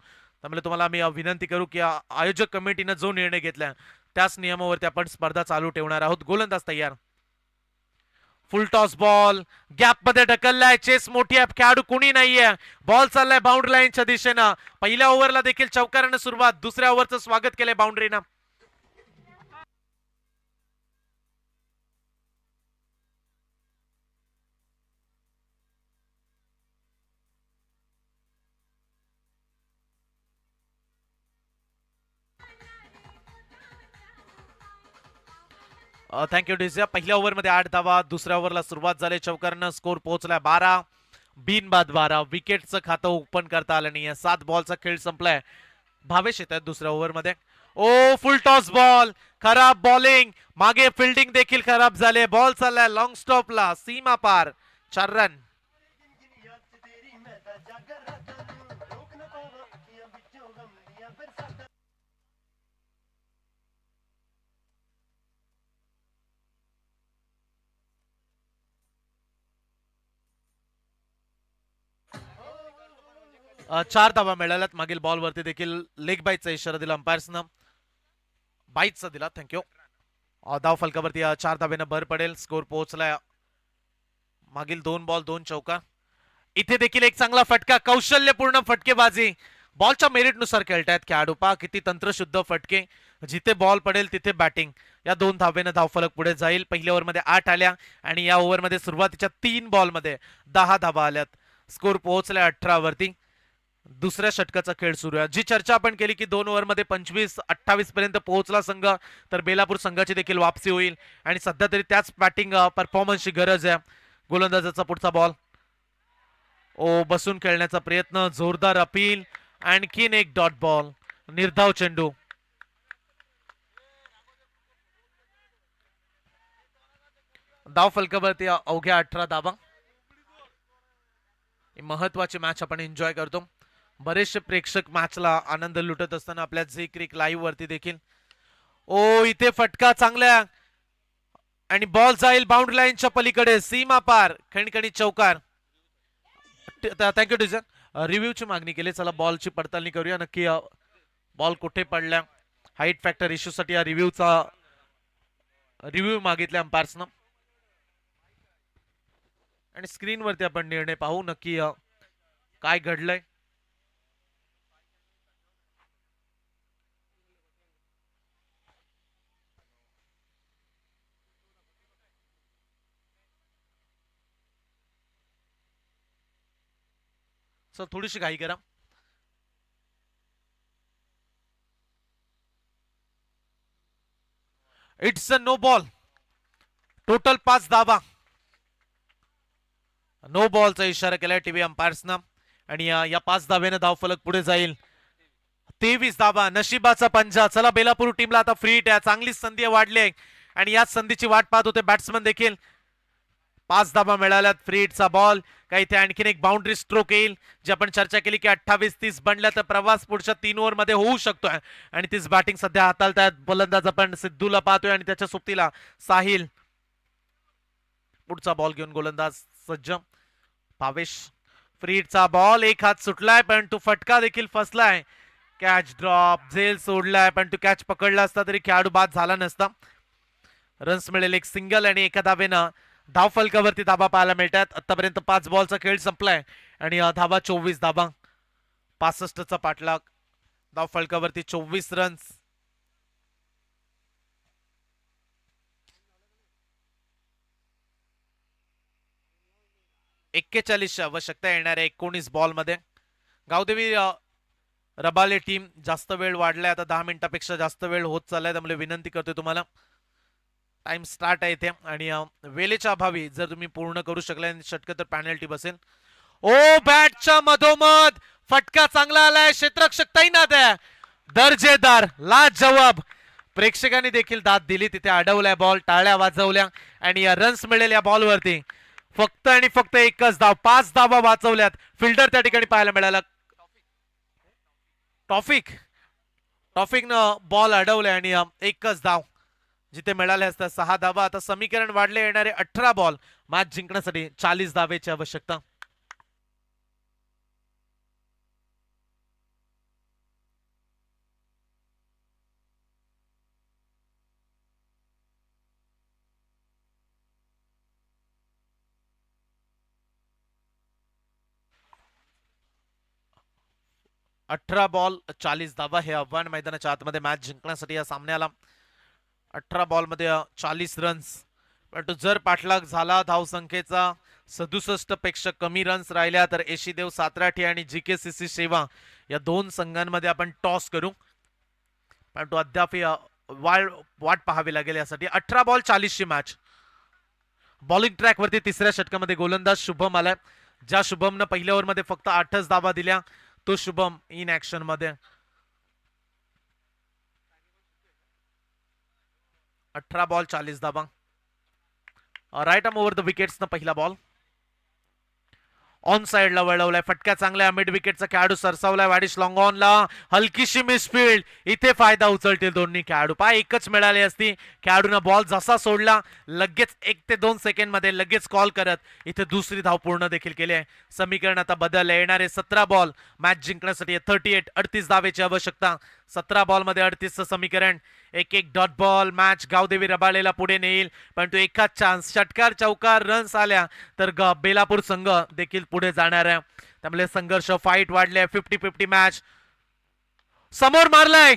त्यामुळे तुम्हाला मी विनंती करू की आयोजक कमिटीने जो निर्णय घेतलाय त्याच नियमावरती आपण स्पर्धा चालू ठेवणार आहोत. गोलंदाज तयार. फुल टॉस बॉल गॅप मध्ये ढकललाय. चेस मोठी आहे, खेळाडू कुणी नाहीये. बॉल चाललाय बाउंड्री लाईनच्या दिशेनं. पहिल्या ओव्हरला देखील चौकाराने सुरुवात. दुसऱ्या ओव्हरचं स्वागत केलंय बाउंड्रीनं. थँक्यू डिझिया. पहिल्या ओव्हरमध्ये 8 धावा. दुसऱ्या ओव्हरला सुरुवात झाली चौकारानं. स्कोर पोहोचलाय 12. बिनबाद 12. विकेटचं खातं ओपन करता आलं नाहीये. 7 बॉलचा खेळ संपलाय. भावेश येत आहेत दुसऱ्या ओव्हरमध्ये. ओ फुल टॉस बॉल, खराब बॉलिंग. मागे फिल्डिंग देखील खराब झाले. बॉल चाललाय लॉंग स्टॉपला, सीमा पार. 4 रन. 4 धावा मिळाल्यात. मागील बॉलवरती देखील लेग बाईटचा इशारा दिला अंपायर्सनं. बाईटचा दिला. थँक्यू. धाव फलकावरती 4 धावेनं भर पडेल. स्कोर पोहोचलाय. मागील 2 बॉल 2 चौका. इथे देखील एक चांगला फटका, कौशल्यपूर्ण फटकेबाजी. बॉलच्या मेरिटनुसार खेळतायत खेळाडू. पहा किती तंत्रशुद्ध फटके. जिथे बॉल पडेल तिथे बॅटिंग. या 2 धावेनं धावफलक पुढे जाईल. पहिल्या ओव्हरमध्ये 8 आल्या आणि या ओव्हरमध्ये सुरुवातीच्या 3 बॉलमध्ये 10 धावा आल्यात. स्कोर पोहोचलाय 18 वरती. दुसऱ्या षटकाचा खेळ सुरू आहे. जी चर्चा आपण केली की 2 ओव्हरमध्ये 25-28 पर्यंत पोहोचला संघ तर बेलापूर संघाची देखील वापसी होईल आणि सध्या तरी त्याच बॅटिंग परफॉर्मन्सची गरज आहे. गोलंदाजाचा पुढचा बॉल. बसून खेळण्याचा प्रयत्न, जोरदार अपील, आणखीन एक डॉट बॉल, निर्धाव चेंडू. धाव फलकावरती अवघ्या 18 धावा. महत्वाची मॅच आपण एन्जॉय करतो. बरेचसे प्रेक्षक मॅचला आनंद लुटत असताना आपल्या झी क्रिक लाईव्ह वरती देखील. इथे फटका चांगल्या आणि बॉल जाईल बाउंड्री लाईनच्या पलीकडे, सीमा पार, खणखणी चौकार. Thank you teacher. रिव्ह्यूची मागणी केली. चला बॉलची पडताळणी करूया. नक्की बॉल कुठे पडल्या. हाईट फॅक्टर इश्यू साठी या रिव्ह्यू मागितले अंपायर्सनं आणि स्क्रीनवरती आपण निर्णय पाहू नक्की काय घडलंय. सर थोडीशी घाई करा. It's a no ball. Total 5 धावा. नो बॉलचा इशारा केलाय टीव्ही अंपायर्सनं आणि या 5 धावेनं धावफलक पुढे जाईल. 23 धावा. नशिबाचा पंजा. चला बेलापूर टीमला आता फ्री हिट आहे. चांगली संधी वाढली आहे आणि याच संधीची वाट पाहत होते बॅट्समन देखील. 5 धावा मिळाल्यात. फ्री हिटचा बॉल. काही ते आणखीन एक बाउंड्री स्ट्रोक येईल. जी आपण चर्चा केली की 28-30 बनल्या तर प्रवास पुढच्या 3 ओव्हर मध्ये होऊ शकतोय आणि तीच बॅटिंग सध्या हाताळतायत. गोलंदाज आपण सिद्धूला पाहतोय आणि त्याच्या सोबतीला साहिल. पुढचा बॉल घेऊन गोलंदाज सज्ज. भावेश. फ्री हिटचा बॉल. एक हात सुटलाय पण तो फटका देखील फसलाय. Catch drop. झेल सोडलाय पण तो कॅच पकडला असता तरी खेळाडू बाद झाला नसता. रन्स मिळेल. एक सिंगल आणि एका धावेनं धाव फलकावरती धाबा पाहायला मिळतात. आतापर्यंत 5 बॉलचा खेळ संपलाय आणि धाबा 24 धाबा. 65चा पाठलाग. धाव फलकावरती 24 रन्स. 41ची आवश्यकता येणाऱ्या 19 बॉल मध्ये. गावदेवी रबाले टीम जास्त वेळ वाढलाय. आता 10 मिनिटापेक्षा जास्त वेळ होत चाललाय. त्यामुळे विनंती करतोय तुम्हाला. टाइम स्टार्ट आहे इथे आणि वेळेच्या अभावी जर तुम्ही पूर्ण करू शकला षटक तर पॅनल्टी बसेल. बॅटच्या मधोमध फटका चांगला आलाय. क्षेत्ररक्षक तैनात आहे. दर्जेदार. लाजवाब. प्रेक्षकांनी देखील दाद दिली. तिथे अडवलाय बॉल. टाळ्या वाजवल्या आणि रन्स मिळेल या बॉलवरती. फक्त आणि फक्त एकच धाव. 5 धावा वाचवल्यात. फिल्डर त्या ठिकाणी पाहायला मिळाला. टॉफिकनं बॉल अडवलाय आणि एकच धाव. जिथे मिळाले असतात 6 धावा. आता समीकरण वाढले. येणारे 18 बॉल मॅच जिंकण्यासाठी 40 धावेची आवश्यकता. अठरा बॉल 40 धावा हे आव्हान मैदानाच्या आतमध्ये मॅच जिंकण्यासाठी या सामन्याला. 18 बॉल मध्ये 40 रन्स. परंतु जर पाठलाग झाला धावसंख्येचा 67 पेक्षा कमी रन्स राहिल्या तर एशीदेव सातराठी आणि जीकेसीसी सेवा या 2 संघांमध्ये आपण टॉस करू. परंतु अद्याप वाट पाहावी लागेल यासाठी. 18 बॉल 40 ची मॅच. बॉलिंग ट्रॅक वरती तिसऱ्या षटकामध्ये गोलंदाज शुभम आलाय. ज्या शुभमनं पहिल्या ओव्हर मध्ये फक्त 8च धावा दिल्या तो शुभम इन ऍक्शन मध्ये. 18 बॉल 40 धावा. Right arm over the wickets न पहिला बॉल. ऑन साइडला वळवलाय, फटका चांगला मिड विकेटचा खेळाडू सरसावलाय वाडिश लॉंग ऑनला, हलकीशी मिसफील्ड, इथे फायदा उचलतील दोन्ही खेळाडू. पाय एकच मिळाली असती, खेळाडूंना बॉल जसा सोडला लगेच 1 ते 2 सेकंड मध्ये लगेच कॉल करत इथे दुसरी धाव पूर्ण देखील केली आहे. समीकरण आता बदलले, येणारे 17 बॉल मॅच जिंकण्यासाठी 38 धावेची आवश्यकता. 17 बॉल मध्ये 38चं समीकरण. एक एक डॉट बॉल मॅच गावदेवी रबाळेला पुढे नेईल, परंतु एकाच चान्स, षटकार चौकार रन्स आल्या तर बेलापूर संघ देखील पुढे जाणार आहे. त्यामुळे संघर्ष, फाईट वाढले. 50-50 मॅच. समोर मारलाय,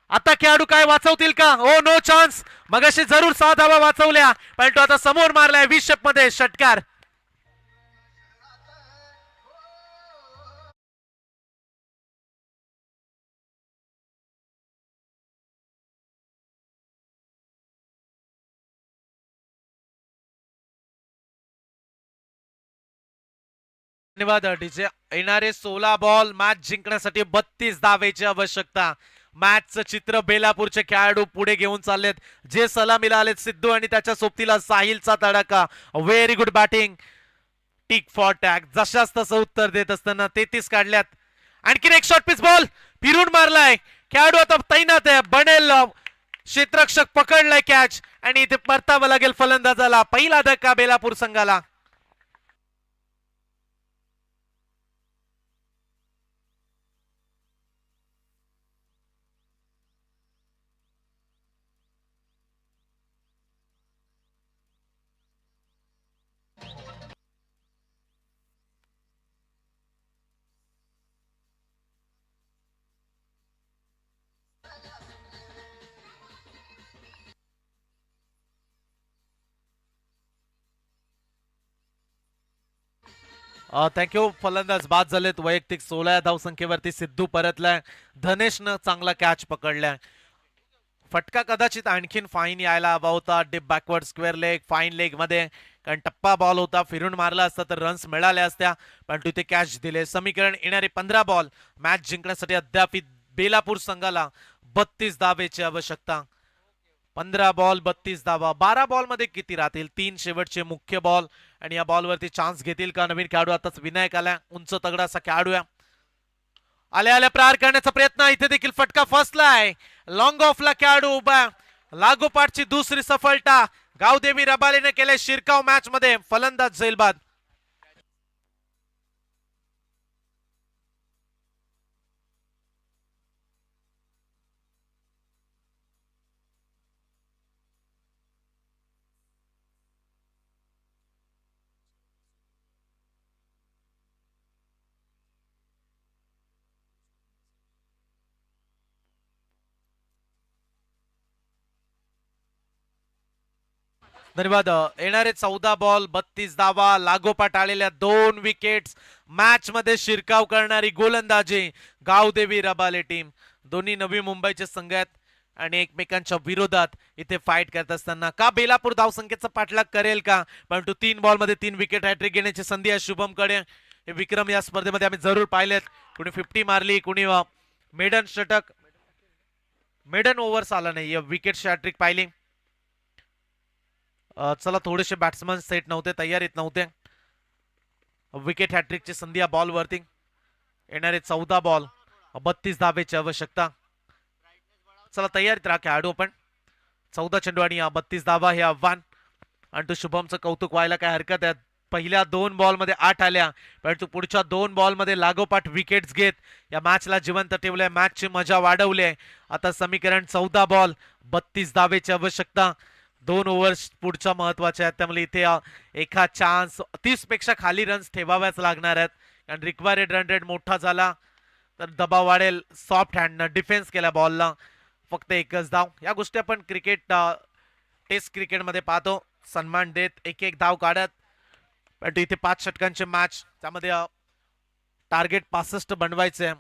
आता खेळाडू काय वाचवतील का? Oh no chance. मगाशी जरूर 6 धावा वाचवल्या, परंतु आता समोर मारलाय विशेप मध्ये षटकार. धन्यवाद डीजे. येणारे 16 बॉल मॅच जिंकण्यासाठी 32 धावेची आवश्यकता. मॅचचं चित्र बेलापूरचे खेळाडू पुढे घेऊन चाललेत. जे सलामीला आलेत सिद्धू आणि त्याच्या सोबतीला साहिलचा तडाखा. Very good batting, tit for tat. जशाच तसं उत्तर देत असताना 33 काढल्यात. आणखीन एक शॉर्ट पिच बॉल फिरून मारलाय, खेळाडू आता तैनात आहे. बनेल क्षेत्ररक्षक पकडलाय कॅच आणि इथे परतावं लागेल फलंदाजाला. पहिला धक्का बेलापूर संघाला. थँक्यू. फलंदाज बाद झालेत. वैयक्तिक 16 धावसंख्येवरती सिद्धू परतलाय. धनेशनं चांगला कॅच पकडलाय. फटका कदाचित आणखीन फाईन यायला हवा होता. Deep backward square leg, fine leg मध्ये, कारण टप्पा बॉल होता. फिरून मारला असता तर रन्स मिळाल्या असत्या, परंतु ते कॅच दिले. समीकरण येणारे 15 बॉल मॅच जिंकण्यासाठी अद्याप बेलापूर संघाला 32 धावेची आवश्यकता. 15 बॉल 32 धावा. 12 बॉल मध्ये किती राहतील? 3 शेवटचे मुख्य बॉल आणि या बॉलवरती चान्स घेतील का नवीन खेळाडू? आताच विनायक आला, उंच तगडा असा खेळाडू आहे. आल्या आल्या प्रहार करण्याचा प्रयत्न, इथे देखील फटका फसलाय. लॉंग ऑफला खेळाडू उभा. लागोपाठची दुसरी सफलता गावदेवी रबालेने केले शिरकाव मॅच मध्ये. फलंदाज झैलबाद. धन्यवाद. येणारे 14 बॉल 32 धावा. लागोपाठ आलेल्या 2 विकेट्स. मॅच मध्ये शिरकाव करणारी गोलंदाजी गावदेवी रबाले टीम. दोन्ही नवी मुंबईचे संघ आहेत आणि एकमेकांच्या विरोधात इथे फाईट करत असताना का बेलापूर धावसंख्येचा पाठलाग करेल का? परंतु 3 बॉल मध्ये 3 विकेट हॅट्रिक घेण्याची संधी आहे शुभमकडे. हे विक्रम या स्पर्धेमध्ये आम्ही जरूर पाहिलेत. कुणी 50 मारली, कुणी मेडन षटक, मेडन ओव्हर्स आला नाही, विकेट हॅट्रिक पाहिली. चला, थोडेसे बॅट्समन सेट नव्हते, तयारीत नव्हते. विकेट हॅट्रिकची संधी या बॉल वरती. येणारे 14 बॉल 32 धावेची आवश्यकता. चला, तयारीत राहा खेळाडू आपण. 14 चेंडू आणि 32 धावा हे आव्हान. आणि तो शुभमचं कौतुक व्हायला काय हरकत आहे. पहिल्या 2 बॉल मध्ये 8 आल्या, परंतु पुढच्या 2 बॉल मध्ये लागोपाठ विकेट्स घेत या मॅचला जिवंत ठेवलंय, मॅचची मजा वाढवली आहे. आता समीकरण 14 बॉल 32 धावेची आवश्यकता. 2 ओव्हर्स पुढच्या महत्वाच्या आहेत, त्यामुळे इथे एका चान्स 30 पेक्षा खाली रन्स ठेवाव्याच लागणार आहेत. कारण रिक्वायर्ड रन रेट मोठा झाला तर दबाव वाढेल. सॉफ्ट हँडनं डिफेन्स केला बॉलला. फक्त एकच धाव. या गोष्टी आपण क्रिकेट, टेस्ट क्रिकेटमध्ये पाहतो. सन्मान देत एक एक धाव काढत. पण इथे 5 षटकांचे मॅच, त्यामध्ये टार्गेट 65 बनवायचे.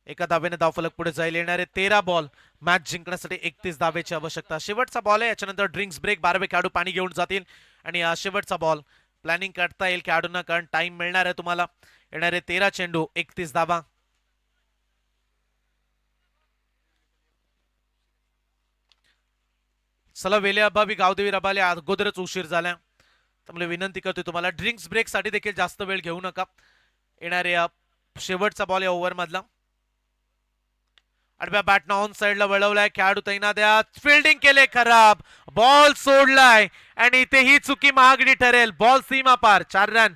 एका धावेने धावफलक पुढे जाईल. येणारे 13 बॉल मॅच जिंकण्यासाठी 31 धावेची आवश्यकता. शेवटचा बॉल आहे, याच्यानंतर ड्रिंक्स ब्रेक. 12 खेळाडू पाणी घेऊन जातील आणि शेवटचा बॉल प्लॅनिंग करता येईल खेळाडूंना, कारण टाइम मिळणार आहे तुम्हाला. येणारे 13 चेंडू 31 धावा. चला, वेले अभावी गावदेवी रबाले अगोदरच उशीर झाला, त्यामुळे विनंती करतोय तुम्हाला ड्रिंक्स ब्रेक साठी देखील जास्त वेळ घेऊ नका. येणारे शेवटचा बॉल या ओव्हर मधला. आडव्या बॅटनं ऑन साइडला वळवलाय, खेळाडू तैनात, फिल्डिंग केले खराब, बॉल सोडलाय आणि इथे ही चुकी महागडी ठरेल. बॉल सीमा पार, 4 रन.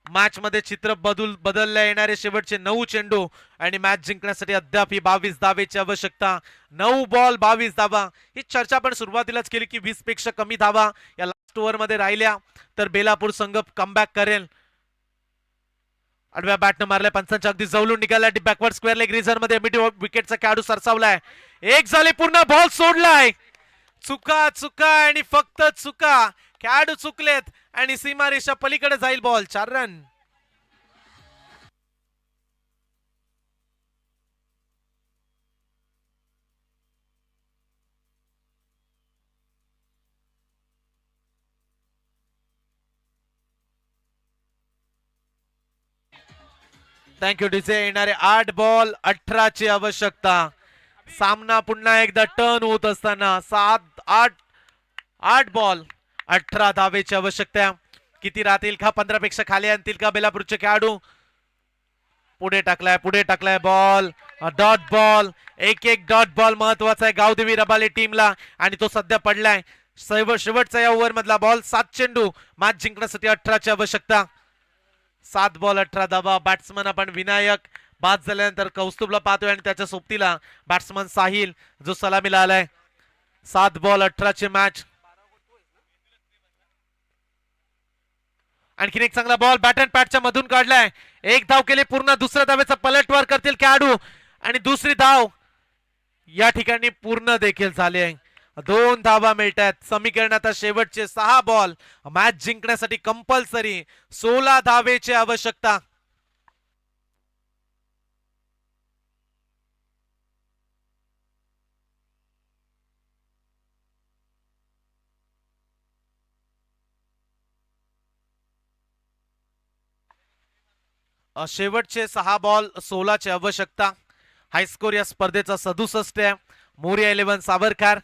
मॅच मध्ये चित्र बदलल्या येणारे शेवटचे 9 चेंडू आणि मॅच जिंकण्यासाठी अद्याप ही 22 धावेची आवश्यकता. 9 बॉल 22 धावा. ही चर्चा आपण सुरुवातीलाच केली की 20 पेक्षा कमी धावा या लास्ट ओव्हर मध्ये राहिल्या तर बेलापूर संघ कमबॅक करेल. आडव्या बॅटनं मारलाय, पंचांच्या अगदी जवळून निघाला, बॅकवर्ड स्क्वेअर लेग रिझन मध्ये मिड विकेटचा खेळाडू सरसावलाय. एक झाले पूर्ण, बॉल सोडलाय. चुका चुका आणि फक्त चुका. खेळाडू चुकलेत आणि सीमारेषा पलीकडे जाईल बॉल. 4 रन. Thank you DJ. येणारे 8 बॉल 18 ची आवश्यकता. सामना पुन्हा एकदा टर्न होत असताना 8 बॉल 18 धावेची आवश्यकता. किती राहतील का? 15 पेक्षा खाली आणतील का बेलापूरचे खेळाडू? पुढे टाकलाय बॉल. Dot ball. एक डॉट बॉल महत्वाचा आहे गावदेवी रबाले टीमला आणि तो सध्या पडलाय. शेवटचा या ओव्हर मधला बॉल. 7 चेंडू मॅच जिंकण्यासाठी 18 ची आवश्यकता. 7 बॉल 18 धावा. बॅट्समन आपण विनायक बाद झाल्यानंतर कौस्तुभला पाहतोय आणि त्याच्या सोबतीला बॅट्समन साहिल जो सलामीला आलाय. 7 बॉल 18 ची मॅच. आणखीन एक चांगला बॉल बॅट अँड पॅटच्या मधून काढलाय. एक धाव केली पूर्ण. दुसऱ्या धावेचा पलटवार करतील खेळाडू आणि दुसरी धाव या ठिकाणी पूर्ण देखील झाली आहे. 2 धावा मिळतात. समीकरण आता शेवटचे 6 बॉल मॅच जिंकण्यासाठी कंपल्सरी 16 धावेची आवश्यकता. शेवटचे 6 बॉल 16 ची आवश्यकता. हायस्कोर या स्पर्धेचा 67 आहे. मोरिया 11 सावरकर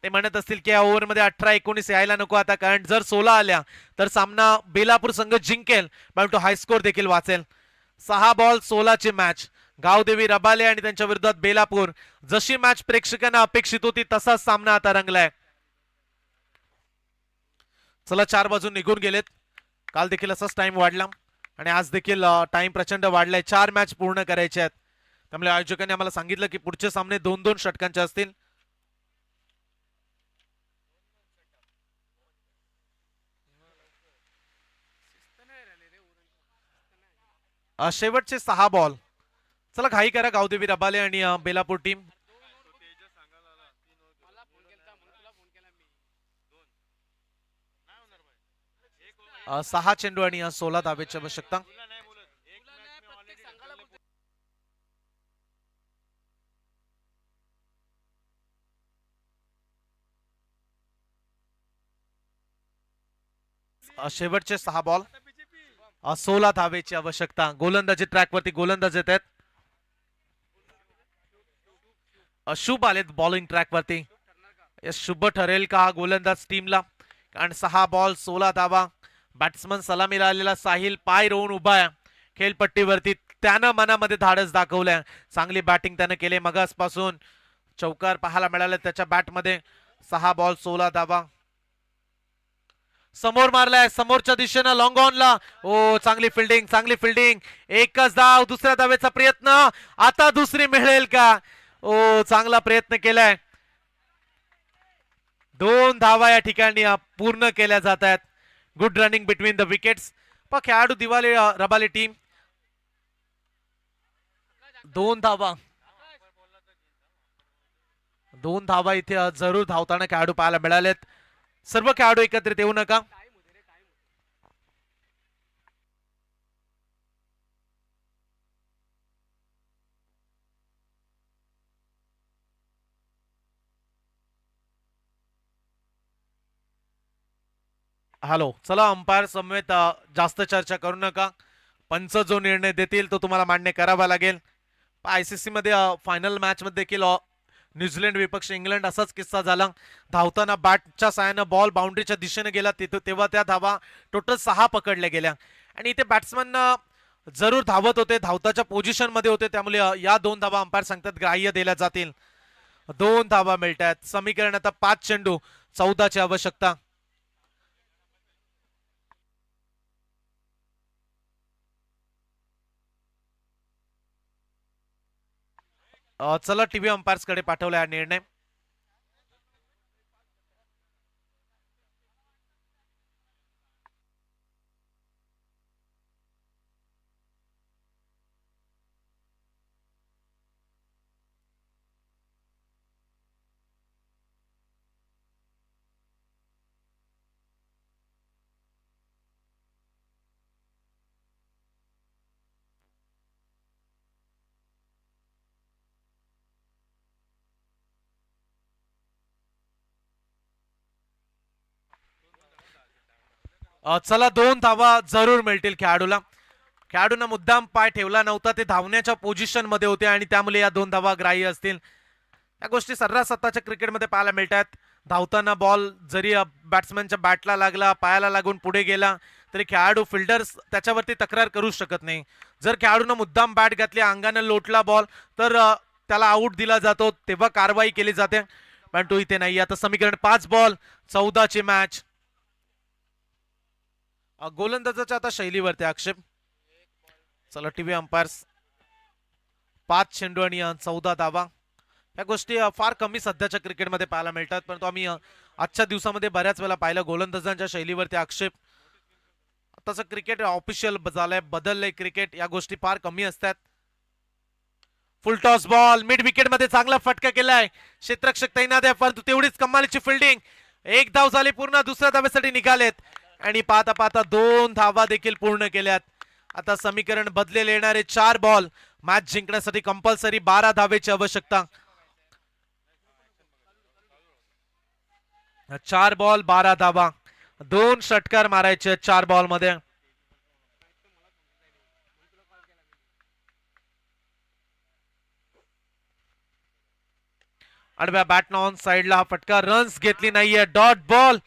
ते म्हणत असतील की या ओव्हरमध्ये 18-19 यायला नको आता, कारण जर 16 आल्या तर सामना बेलापूर संघ जिंकेल पण तो हायस्कोर देखील वाचेल. 6 बॉल 16 ची मॅच. गावदेवी रबाले आणि त्यांच्या विरोधात बेलापूर. जशी मॅच प्रेक्षकांना अपेक्षित होती तसाच सामना आता रंगलाय. चला 4 बाजू निघून गेलेत. काल देखील असाच टाइम वाढला आणि आज देखील टाइम प्रचंड वाढलाय. 4 मॅच पूर्ण करायचे आहेत. त्यामुळे आयोजकांनी आम्हाला सांगितलं की पुढचे सामने 2-2 षटकांचे असतील. शेवटचे 6 बॉल. चला घाई करा गावदेवी रबाले आणि बेलापूर टीम. 6 चेंडू आणि 16 धावेची आवश्यकता. शेवटचे 6 बॉल 16 धावेची आवश्यकता. गोलंदाजी ट्रॅकवरती गोलंदाज येत आहेत. शुभ आलेत बॉलिंग ट्रॅकवरती. शुभ ठरेल का हा गोलंदाज टीमला? कारण 6 बॉल 16 धावा. बॅट्समन सलामीला आलेला साहिल पाय रोवून उभा आहे खेळपट्टीवरती. त्यानं मनामध्ये धाडस दाखवलंय. चांगली बॅटिंग त्यानं केली मगासपासून. चौकार पाहायला मिळाले त्याच्या बॅटमध्ये. 6 बॉल 16 धावा. समोर मारलाय समोरच्या दिशेनं लॉंग ऑनला. ओ चांगली फिल्डिंग. एकच धाव. दुसऱ्या धावेचा प्रयत्न. आता दुसरी मिळेल का? ओ चांगला प्रयत्न केलाय. 2 धावा या ठिकाणी पूर्ण केल्या जात आहेत. Good running between the wickets. पण खेळाडू दिवाले रबाले टीम 2 धावा. 2 धावा इथे जरूर धावताना खेळाडू पाहायला मिळालेत. सर्व खेळाडू एकत्रित येऊ नका. हॅलो चला अंपायर समवेत जास्त चर्चा करू नका. पंच जो निर्णय देतील तो तुम्हाला मान्य करावा लागेल. आयसीसी मध्ये फायनल मॅच मध्ये देखील न्यूझीलंड विपक्ष इंग्लंड असाच किस्सा झाला. धावताना बॅटच्या साहाय्याने बॉल बाउंड्रीच्या दिशेने गेला तेव्हा त्या धावा टोटल 6 पकडल्या गेल्या आणि इथे बॅट्समन जरूर धावत होते. धावताच्या पोझिशन मध्ये होते. त्यामुळे या 2 धावा अंपायर सांगतात ग्राह्य दिल्या जातील. 2 धावा मिळतात. समीकरण आता 5 चेंडू 14 ची आवश्यकता. चला टीव्ही अंपायर्स कडे पाठवला हा निर्णय. चला 2 धावा जरूर मिळतील खेळाडूला. खेळाडूंना मुद्दाम पाय ठेवला नव्हता, ते धावण्याच्या पोझिशन मध्ये होते आणि त्यामुळे या 2 धावा ग्राह्य असतील. या गोष्टी सर्रास आताच्या क्रिकेटमध्ये पाहायला मिळतात. धावताना बॉल जरी बॅट्समॅनच्या बॅटला लागला, पायाला लागून पुढे गेला तरी खेळाडू फिल्डर्स त्याच्यावरती तक्रार करू शकत नाही. जर खेळाडूनं मुद्दाम बॅट घातली, अंगाने लोटला बॉल, तर त्याला आऊट दिला जातो, तेव्हा कारवाई केली जाते. पण तो इथे नाही. आता समीकरण 5 बॉल 14 ची मॅच. गोलंदाजाच्या आता शैलीवरती आक्षेप. चला टीव्ही अंपायर्स 5 चेंडू आणि 14 धावा. या गोष्टी फार कमी सध्याच्या क्रिकेटमध्ये पाहायला मिळतात, परंतु आम्ही आजच्या दिवसामध्ये बऱ्याच वेळा पाहिलं गोलंदाजांच्या शैलीवरती आक्षेप. आताचं क्रिकेट ऑफिशियल झालंय, बदललंय क्रिकेट, या गोष्टी फार कमी असतात. फुल टॉस बॉल मिड विकेट मध्ये चांगला फटका केलाय, क्षेत्ररक्षक तैनात आहे, परंतु तेवढीच कमालीची फिल्डिंग. एक धाव झाली पूर्ण, दुसऱ्या धावेसाठी निघालेत आणि पाहता पाहता 2 धावा देखील पूर्ण केल्यात. आता समीकरण बदलेले येणारे 4 बॉल. मॅच जिंकण्यासाठी कंपल्सरी 12 धावेची आवश्यकता. 4 बॉल 12 धावा. 2 षटकार मारायचे 4 बॉल मध्ये. आडव्या बॅटन ऑन साइडला हा फटका, रन्स घेतली नाहीये, डॉट बॉल.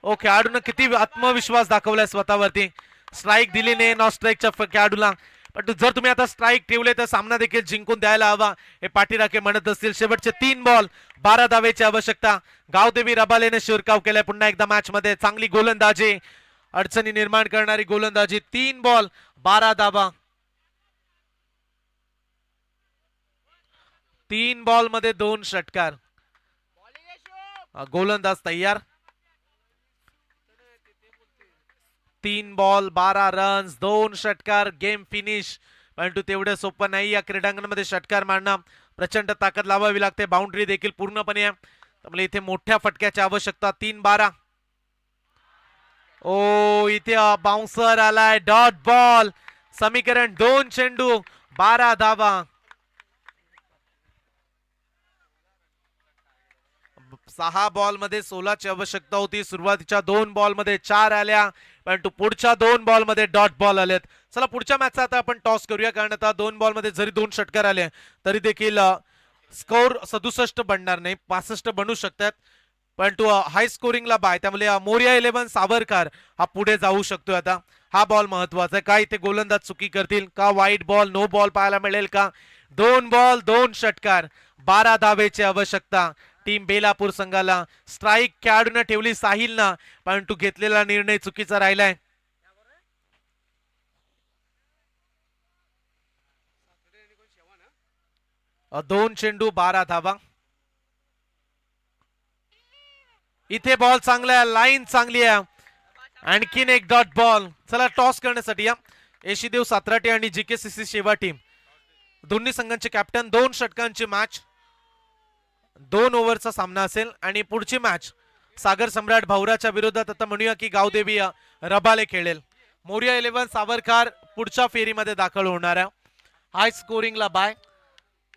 ओ खेळाडूने किती आत्मविश्वास दाखवलाय स्वतःवरती. स्ट्राईक दिली नाही नॉन स्ट्राईकच्या खेळाडूला, पण जर तुम्ही आता स्ट्राईक ठेवले तर सामना देखील जिंकून द्यायला हवा, हे पाठीराखे म्हणत असतील. शेवटचे 3 बॉल 12 धावेची आवश्यकता. गावदेवी रबालेने शिरकाव केलाय पुन्हा एकदा मॅच मध्ये. चांगली गोलंदाजी, अडचणी निर्माण करणारी गोलंदाजी. 3 बॉल 12 धावा. 3 बॉल मध्ये 2 षटकार. गोलंदाज तयार. 3 बॉल 12 रन्स 2 षटकार, गेम फिनिश. परंतु तेवढं सोपं नाही या क्रीडांगणामध्ये षटकार मारणं. प्रचंड ताकद लावावी लागते, बाउंड्री देखील पूर्णपणे आहे, त्यामुळे इथे मोठ्या फटक्याची आवश्यकता. 3-12. ओ इथे बाउन्सर आलाय, डॉट बॉल. समीकरण 2 चेंडू 12 धावा. 6 बॉल मध्ये 16 ची आवश्यकता होती. सुरुवातीच्या 2 बॉल मध्ये 4 आल्या, परंतु पुढच्या 2 बॉल मध्ये डॉट बॉल आलेत. चला पुढच्या मॅचचा आता आपण टॉस करूया, कारण आता 2 बॉल मध्ये जरी 2 षटकार आले तरी देखील स्कोर 67 बनणार नाही, 65 बनू शकतात. परंतु हाय स्कोरिंगला बाय, त्यामुळे मोरिया 11 सावरकर हा पुढे जाऊ शकतोय. आता हा बॉल महत्वाचा आहे. काय इथे गोलंदाज चुकी करतील का? वाईट बॉल, नो बॉल पाहायला मिळेल का? 2 बॉल 2 षटकार 12 धावेची आवश्यकता. टीम बेलापूर संघाला. स्ट्राईक खेळाडूने ठेवली साहिलना, परंतु घेतलेला निर्णय चुकीचा राहिलाय. दोन चेंडू 12 धावा. इथे बॉल चांगला आहे, लाईन चांगली आहे, आणखीन एक डॉट बॉल. चला टॉस करण्यासाठी या एशीदेव सात्राटे आणि जीकेसीसी शेवा टीम दोन्ही संघांचे कॅप्टन. 2 षटकांची मॅच, 2 ओव्हरचा सामना असेल आणि पुढची मॅच सागर सम्राट भाऊराच्या विरोधात आता म्हणूया की गावदेवी रबाले खेळेल. मोरिया 11 सावरकर पुढच्या फेरीमध्ये दाखल होणार आहे. हाय स्कोरिंगला बाय.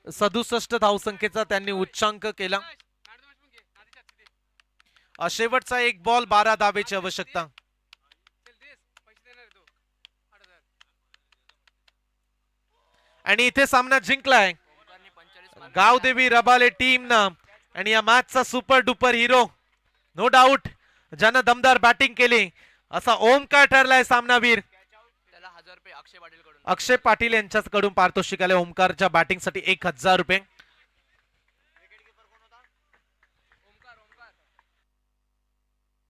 67 धावसंख्येचा त्यांनी उच्चांक केला. शेवटचा 1 बॉल 12 धावेची आवश्यकता. आणि इथे सामना जिंकलाय गावदेवी रबाले टीम ना. आणि या मॅचचा super duper hero no doubt, ज्यानं दमदार बॅटिंग केली असा ओमकार ठरलाय सामनावीर. अक्षय पाटील यांच्याकडून पारितोषिक आले ओमकारच्या बॅटिंगसाठी 1000 रुपये.